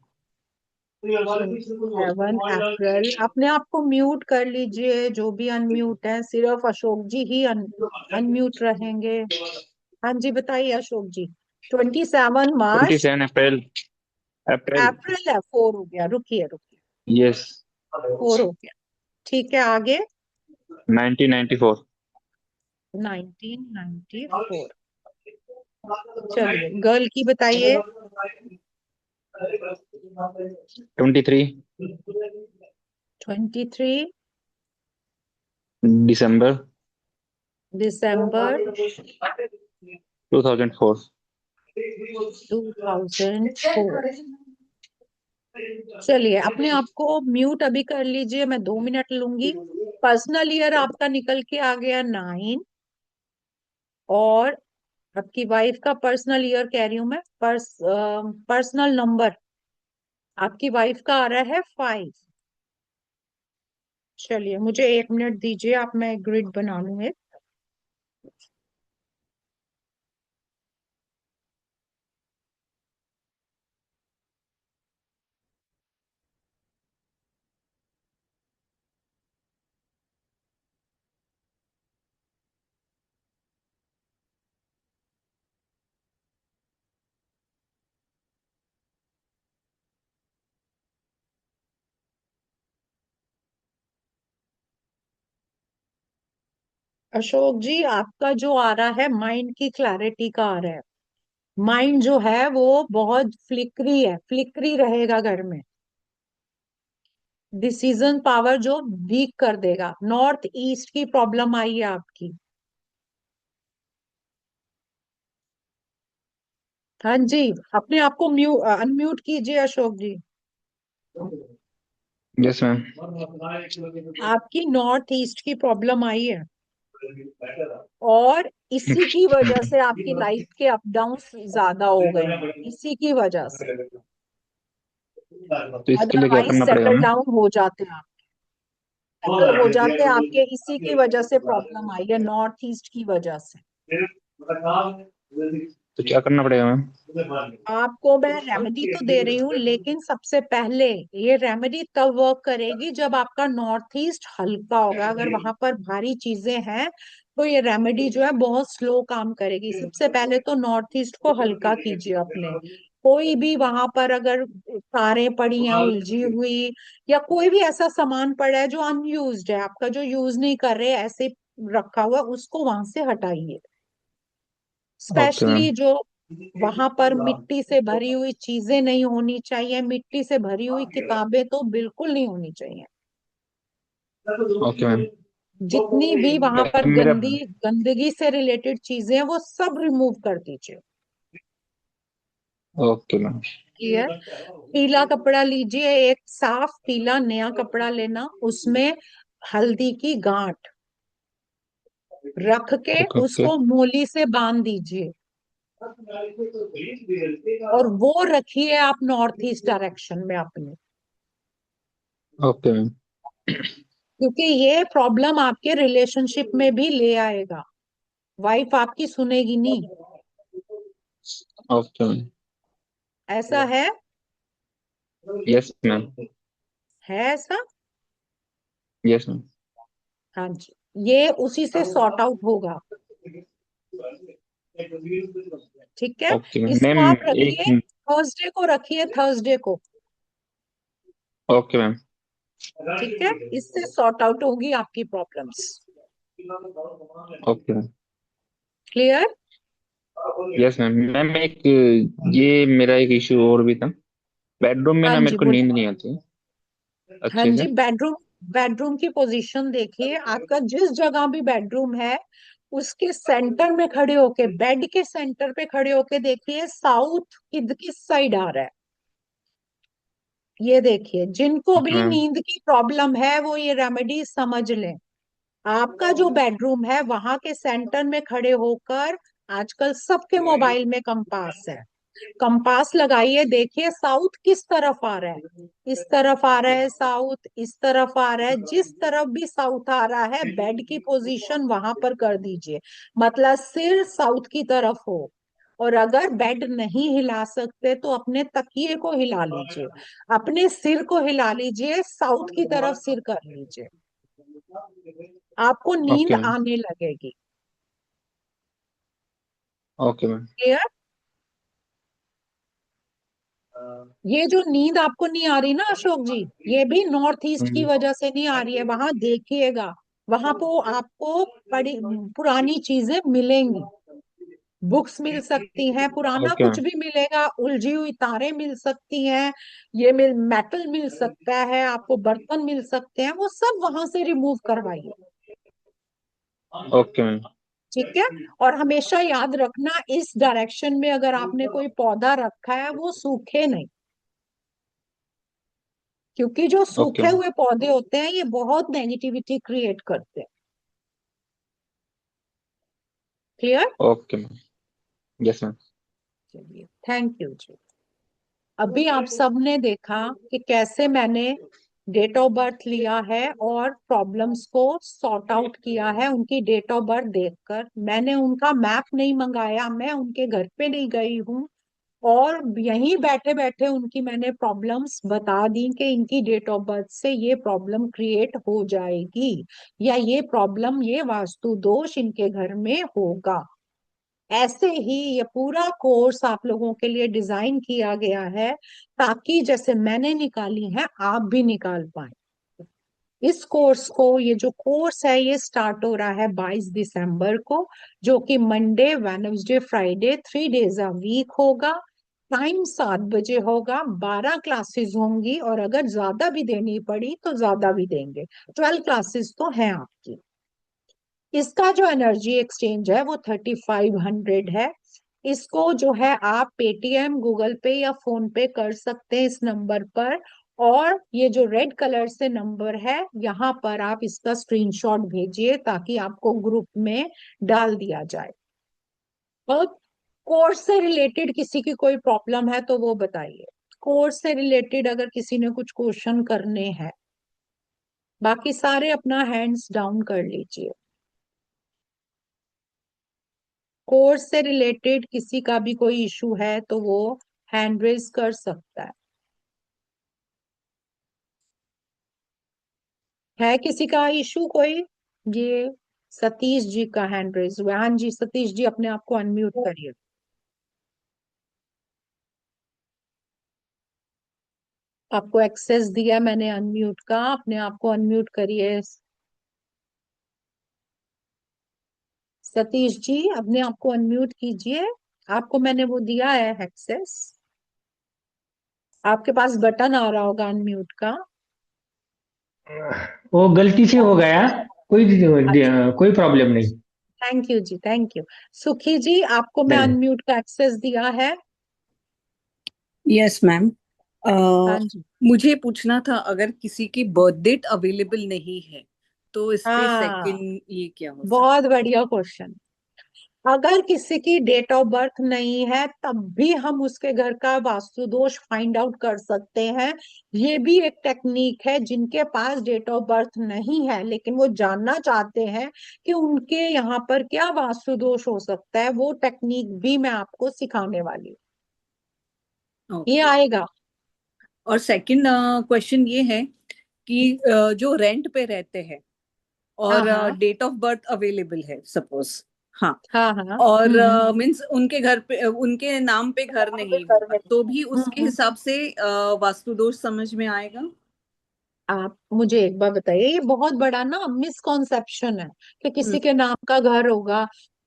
27 अप्रैल। अपने आप को म्यूट कर लीजिए, जो भी अनम्यूट है, सिर्फ अशोक जी ही अनम्यूट रहेंगे। हाँ जी, बताइए अशोक जी। 27 मार्च।
27 अप्रैल। अप्रैल।
अप्रैल है, 4 हो गया, रुकिए रुकिए,
यस।
4 हो गया। ठीक है, आगे।
1994।
1994। चलिए, गर्ल की बताइए।
23
23
दिसंबर
दिसंबर
2004।
2004। चलिए, अपने आप को म्यूट अभी कर लीजिए, मैं 2 मिनट लूंगी। पर्सनल ईयर आपका निकल के आ गया 9, और आपकी वाइफ का पर्सनल ईयर कह रही हूं मैं, पर्सनल नंबर आपकी वाइफ का आ रहा है 5। चलिए, मुझे 1 मिनट दीजिए आप, मैं ग्रिड बना लूं एक। अशोक जी, आपका जो आ रहा है माइंड की क्लैरिटी का आ रहा है। माइंड जो है वो बहुत फ्लिकरी है, फ्लिकरी रहेगा घर में। डिसीजन पावर जो वीक कर देगा। नॉर्थ ईस्ट की प्रॉब्लम आई है आपकी। हाँ जी, अपने आप को अनम्यूट कीजिए अशोक जी।
Yes ma'am.
आपकी नॉर्थ ईस्ट की प्रॉब्लम आई है, और इसी की वजह से आपकी लाइफ के अप डाउन ज्यादा हो गए हैं, इसी की वजह से।
तो इसके लिए क्या
अदरवाइज
करना पड़ेगा
सेटल
मैम?
डाउन हो जाते हैं आप, सेटल हो जाते हैं, आपके इसी की वजह से प्रॉब्लम आई है, नॉर्थ ईस्ट की वजह से।
तो क्या करना पड़ेगा मैम?
आपको मैं रेमेडी तो दे रही हूँ, लेकिन सबसे पहले ये रेमेडी तब वर्क करेगी जब आपका नॉर्थ ईस्ट हल्का होगा। अगर वहां पर भारी चीजें हैं तो ये रेमेडी जो है बहुत स्लो काम करेगी। सबसे पहले तो नॉर्थ ईस्ट को हल्का कीजिए अपने। कोई भी वहां पर अगर तारें पड़ी हैं उलझी हुई, या कोई भी ऐसा सामान पड़ा है जो अनयूज्ड है, आपका जो यूज नहीं कर रहे ऐसे रखा हुआ, उसको वहां से हटाइए।
Okay ma'am.
स्पेशली जो वहां पर मिट्टी से भरी हुई चीजें नहीं होनी चाहिए, मिट्टी से भरी हुई किताबें तो बिल्कुल नहीं होनी चाहिए।
Okay ma'am.
जितनी भी वहां पर
मेरा
गंदगी से रिलेटेड चीजें हैं वो सब रिमूव कर दीजिए।
Okay ma'am.
क्लियर? पीला कपड़ा लीजिए, एक साफ पीला नया कपड़ा लेना, उसमें हल्दी की गांठ रख के
ओके ओके
उसको मोली से बांध दीजिए और वो रखिए आप नॉर्थ ईस्ट डायरेक्शन में अपने,
ओके मैम।
क्योंकि ये प्रॉब्लम आपके रिलेशनशिप में भी ले आएगा। वाइफ आपकी सुनेगी नहीं।
Okay ma'am.
ऐसा है?
Yes ma'am.
है ऐसा?
Yes ma'am.
हाँ जी, ये उसी से सॉर्ट आउट होगा। ठीक है,
ओके
इसको
मैम।
आप
एक
रखिए, थर्सडे को रखिए, थर्सडे को।
Okay ma'am.
ठीक है, इससे सॉर्ट आउट होगी आपकी problems.
Okay ma'am.
Clear?
Yes ma'am. Ma'am एक ये मेरा एक इशू और भी था। बेडरूम में
हाँ
ना
जी
मेरे को नींद
बोलिए।
नहीं आती
हाँ
अच्छे से।
जी, बेडरूम की पोजीशन देखिए, आपका जिस जगह भी बेडरूम है उसके सेंटर में खड़े होके, बेड के सेंटर पे खड़े होके देखिए साउथ किस साइड आ रहा है। ये देखिए, जिनको
ओके
भी
मैम।
नींद की प्रॉब्लम है वो ये रेमेडी समझ लें। आपका जो बेडरूम है वहां के सेंटर में खड़े होकर, आजकल सबके मोबाइल में कंपास है, कंपास लगाइए, देखिए साउथ किस तरफ आ रहा है। इस तरफ आ रहा है साउथ, इस तरफ आ रहा है, जिस तरफ भी साउथ आ रहा है बेड की पोजीशन वहां पर कर दीजिए। मतलब सिर साउथ की तरफ हो। और अगर बेड नहीं हिला सकते तो अपने तकिए को हिला लीजिए, अपने सिर को हिला लीजिए, साउथ की तरफ सिर कर लीजिए, आपको नींद
ओके मैम।
आने लगेगी।
Okay ma'am.
क्लियर? ये जो नींद आपको नहीं आ रही ना अशोक जी, ये भी नॉर्थ ईस्ट की वजह से नहीं आ रही है। वहां देखिएगा, वहां को आपको बड़ी पुरानी चीजें मिलेंगी, बुक्स मिल सकती हैं, पुराना
ओके
कुछ
मैम।
भी मिलेगा, उलझी हुई तारें मिल सकती हैं, ये मेटल मिल सकता है, आपको बर्तन मिल सकते हैं, वो सब वहां से रिमूव करवाइए।
Okay ma'am.
ठीक है, और हमेशा याद रखना इस डायरेक्शन में अगर आपने कोई पौधा रखा है वो सूखे नहीं, क्योंकि जो
ओके
सूखे
मैम।
हुए पौधे होते हैं ये बहुत नेगेटिविटी क्रिएट करते हैं। Clear?
Okay ma'am. Yes ma'am.
चलिए, थैंक यू जी। अभी आप सबने देखा कि कैसे मैंने डेट ऑफ बर्थ लिया है और प्रॉब्लम्स को सॉर्ट आउट किया है उनकी डेट ऑफ बर्थ देखकर। मैंने उनका मैप नहीं मंगाया, मैं उनके घर पे नहीं गई हूँ, और यहीं बैठे बैठे उनकी मैंने प्रॉब्लम्स बता दी कि इनकी डेट ऑफ बर्थ से ये प्रॉब्लम क्रिएट हो जाएगी, या ये प्रॉब्लम, ये वास्तु दोष इनके घर में होगा। ऐसे ही ये पूरा कोर्स आप लोगों के लिए डिजाइन किया गया है ताकि जैसे मैंने निकाली है आप भी निकाल पाए। इस कोर्स को, ये जो कोर्स है ये स्टार्ट हो रहा है 22 दिसंबर को, जो कि Monday Wednesday Friday 3 days a week होगा। टाइम 7 बजे होगा, 12 क्लासेस होंगी, और अगर ज्यादा भी देनी पड़ी तो ज्यादा भी देंगे। 12 क्लासेस तो हैं आपकी। इसका जो एनर्जी एक्सचेंज है वो 3500 है। इसको जो है आप पेटीएम, गूगल पे या फोन पे कर सकते हैं इस नंबर पर, और ये जो रेड कलर से नंबर है यहाँ पर आप इसका स्क्रीनशॉट भेजिए ताकि आपको ग्रुप में डाल दिया जाए। और कोर्स से रिलेटेड किसी की कोई प्रॉब्लम है तो वो बताइए। कोर्स से रिलेटेड अगर किसी ने कुछ क्वेश्चन करने हैं, बाकी सारे अपना हैंड्स डाउन कर लीजिए। कोर्स से रिलेटेड किसी का भी कोई इशू है तो वो हैंड रेज कर सकता है किसी का इशू कोई? ये सतीश जी का हैंड रेज हुआ है। हाँ जी सतीश जी, अपने आप को अनम्यूट करिए। आपको एक्सेस दिया मैंने अनम्यूट का, अपने आप को अनम्यूट करिए। सतीश जी अपने आप को अनम्यूट कीजिए, आपको मैंने वो दिया है एक्सेस, आपके पास बटन आ रहा होगा अनम्यूट का।
वो गलती से हो गया। कोई प्रॉब्लम नहीं।
Thank you ji, thank you. Sukhi ji, आपको मैं
नहीं।
अनम्यूट का एक्सेस दिया है।
Yes ma'am.
हाँ जी।
मुझे पूछना था, अगर किसी की बर्थ डेट अवेलेबल नहीं है तो इस पे
हाँ,
सेकंड ये क्या हो सकता
बहुत बढ़िया क्वेश्चन। अगर किसी की डेट ऑफ बर्थ नहीं है तब भी हम उसके घर का वास्तु दोष फाइंड आउट कर सकते हैं। ये भी एक टेक्निक है। जिनके पास डेट ऑफ बर्थ नहीं है लेकिन वो जानना चाहते हैं कि उनके यहाँ पर क्या वास्तु दोष हो सकता है, वो टेक्निक भी मैं आपको सिखाने वाली
है?
हूँ। ये
ओके।
आएगा।
और सेकंड क्वेश्चन ये है कि जो रेंट पे रहते हैं और
हाँ हाँ
डेट ऑफ बर्थ अवेलेबल है सपोज, हाँ,
हाँ हाँ।
और
हम्म।
मीन्स उनके घर पे उनके नाम पे घर नहीं होगा तो भी उसके
हम्म।
हिसाब से वास्तु दोष समझ में आएगा?
आप मुझे एक बार बताइए, ये बहुत बड़ा ना मिसकॉन्सेप्शन है कि
हम्म।
किसी के नाम का घर होगा।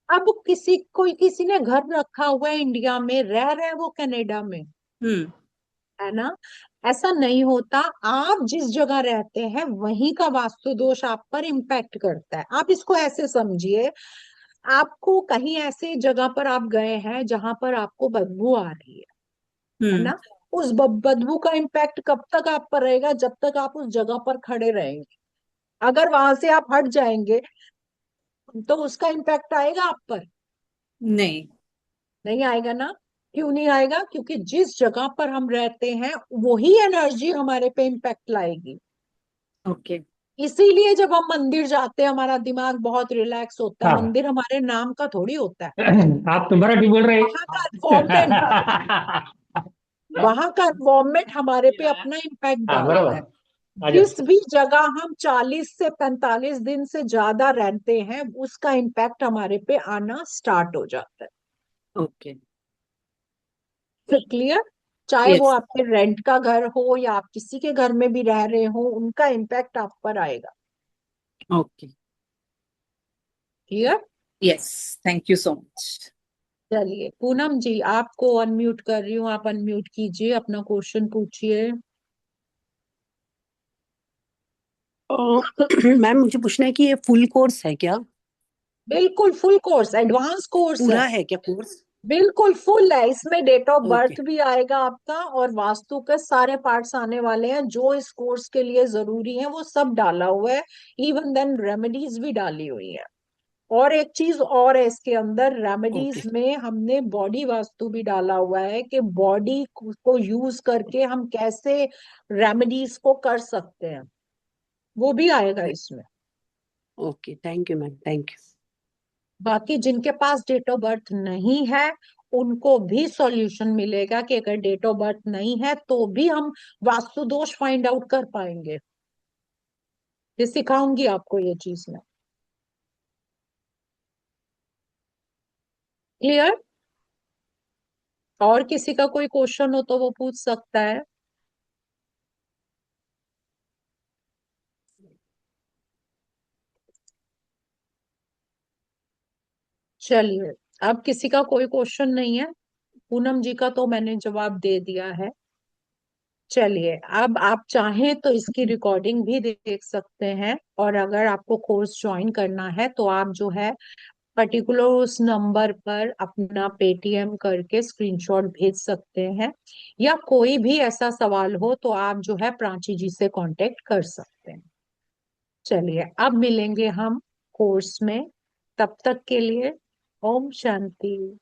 अब किसी ने घर रखा हुआ है इंडिया में, रह रहे हैं वो कनाडा में,
हम्म।
है ना। ऐसा नहीं होता। आप जिस जगह रहते हैं वहीं का वास्तु दोष आप पर इम्पैक्ट करता है। आप इसको ऐसे समझिए, आपको कहीं ऐसे जगह पर आप गए हैं जहां पर आपको बदबू आ रही है
हम्म।
ना। उस बदबू का इम्पैक्ट कब तक आप पर रहेगा? जब तक आप उस जगह पर खड़े रहेंगे। अगर वहां से आप हट जाएंगे तो उसका इम्पैक्ट आएगा आप पर?
नहीं।
नहीं आएगा ना। क्यों नहीं आएगा? क्योंकि जिस जगह पर हम रहते हैं वही एनर्जी हमारे पे इम्पैक्ट लाएगी।
ओके।
इसीलिए जब हम मंदिर जाते हैं हमारा दिमाग बहुत रिलैक्स होता है।
हाँ।
मंदिर हमारे नाम का थोड़ी होता है।
आप तो मराठी बोल रहे
वहां का एनवायरमेंट, वहां का एनवायरमेंट हमारे पे अपना इम्पैक्ट
हाँ
डालता
बराबर।
है।
आ जाओ।
जिस भी जगह हम 40 से 45 दिन से ज्यादा रहते हैं उसका इम्पैक्ट हमारे पे आना स्टार्ट हो जाता है।
ओके।
क्लियर? चाहे वो
यस।
आपके रेंट का घर हो या आप किसी के घर में भी रह रहे हो, उनका इम्पैक्ट आप पर आएगा।
Okay.
Clear?
Yes. Thank you so much.
चलिए पूनम जी, आपको अनम्यूट कर रही हूँ, आप अनम्यूट कीजिए, अपना क्वेश्चन पूछिए।
मैम मुझे पूछना है कि ये फुल कोर्स है क्या?
बिल्कुल फुल कोर्स, एडवांस कोर्स है।
पूरा है क्या कोर्स?
बिल्कुल फुल है। इसमें डेट ऑफ
ओके।
बर्थ भी आएगा आपका और वास्तु के सारे पार्ट्स आने वाले हैं जो इस कोर्स के लिए जरूरी है, वो सब डाला हुआ है। इवन देन रेमेडीज भी डाली हुई है। और एक चीज और है इसके अंदर, रेमेडीज
ओके।
में हमने बॉडी वास्तु भी डाला हुआ है कि बॉडी को यूज करके हम कैसे रेमेडीज को कर सकते हैं, वो भी आएगा इसमें।
Okay, thank you ma'am, thank you.
बाकी जिनके पास डेट ऑफ बर्थ नहीं है उनको भी सॉल्यूशन मिलेगा कि अगर डेट ऑफ बर्थ नहीं है तो भी हम वास्तु दोष फाइंड आउट कर पाएंगे। ये सिखाऊंगी आपको ये चीज मैं। क्लियर? और किसी का कोई क्वेश्चन हो तो वो पूछ सकता है। चलिए, अब किसी का कोई क्वेश्चन नहीं है। पूनम जी का तो मैंने जवाब दे दिया है। चलिए, अब आप चाहें तो इसकी रिकॉर्डिंग भी देख सकते हैं, और अगर आपको कोर्स ज्वाइन करना है तो आप जो है पर्टिकुलर उस नंबर पर अपना पेटीएम करके स्क्रीनशॉट भेज सकते हैं, या कोई भी ऐसा सवाल हो तो आप जो है प्राची जी से कांटेक्ट कर सकते हैं। चलिए, अब मिलेंगे हम कोर्स में। तब तक के लिए ओम शांति।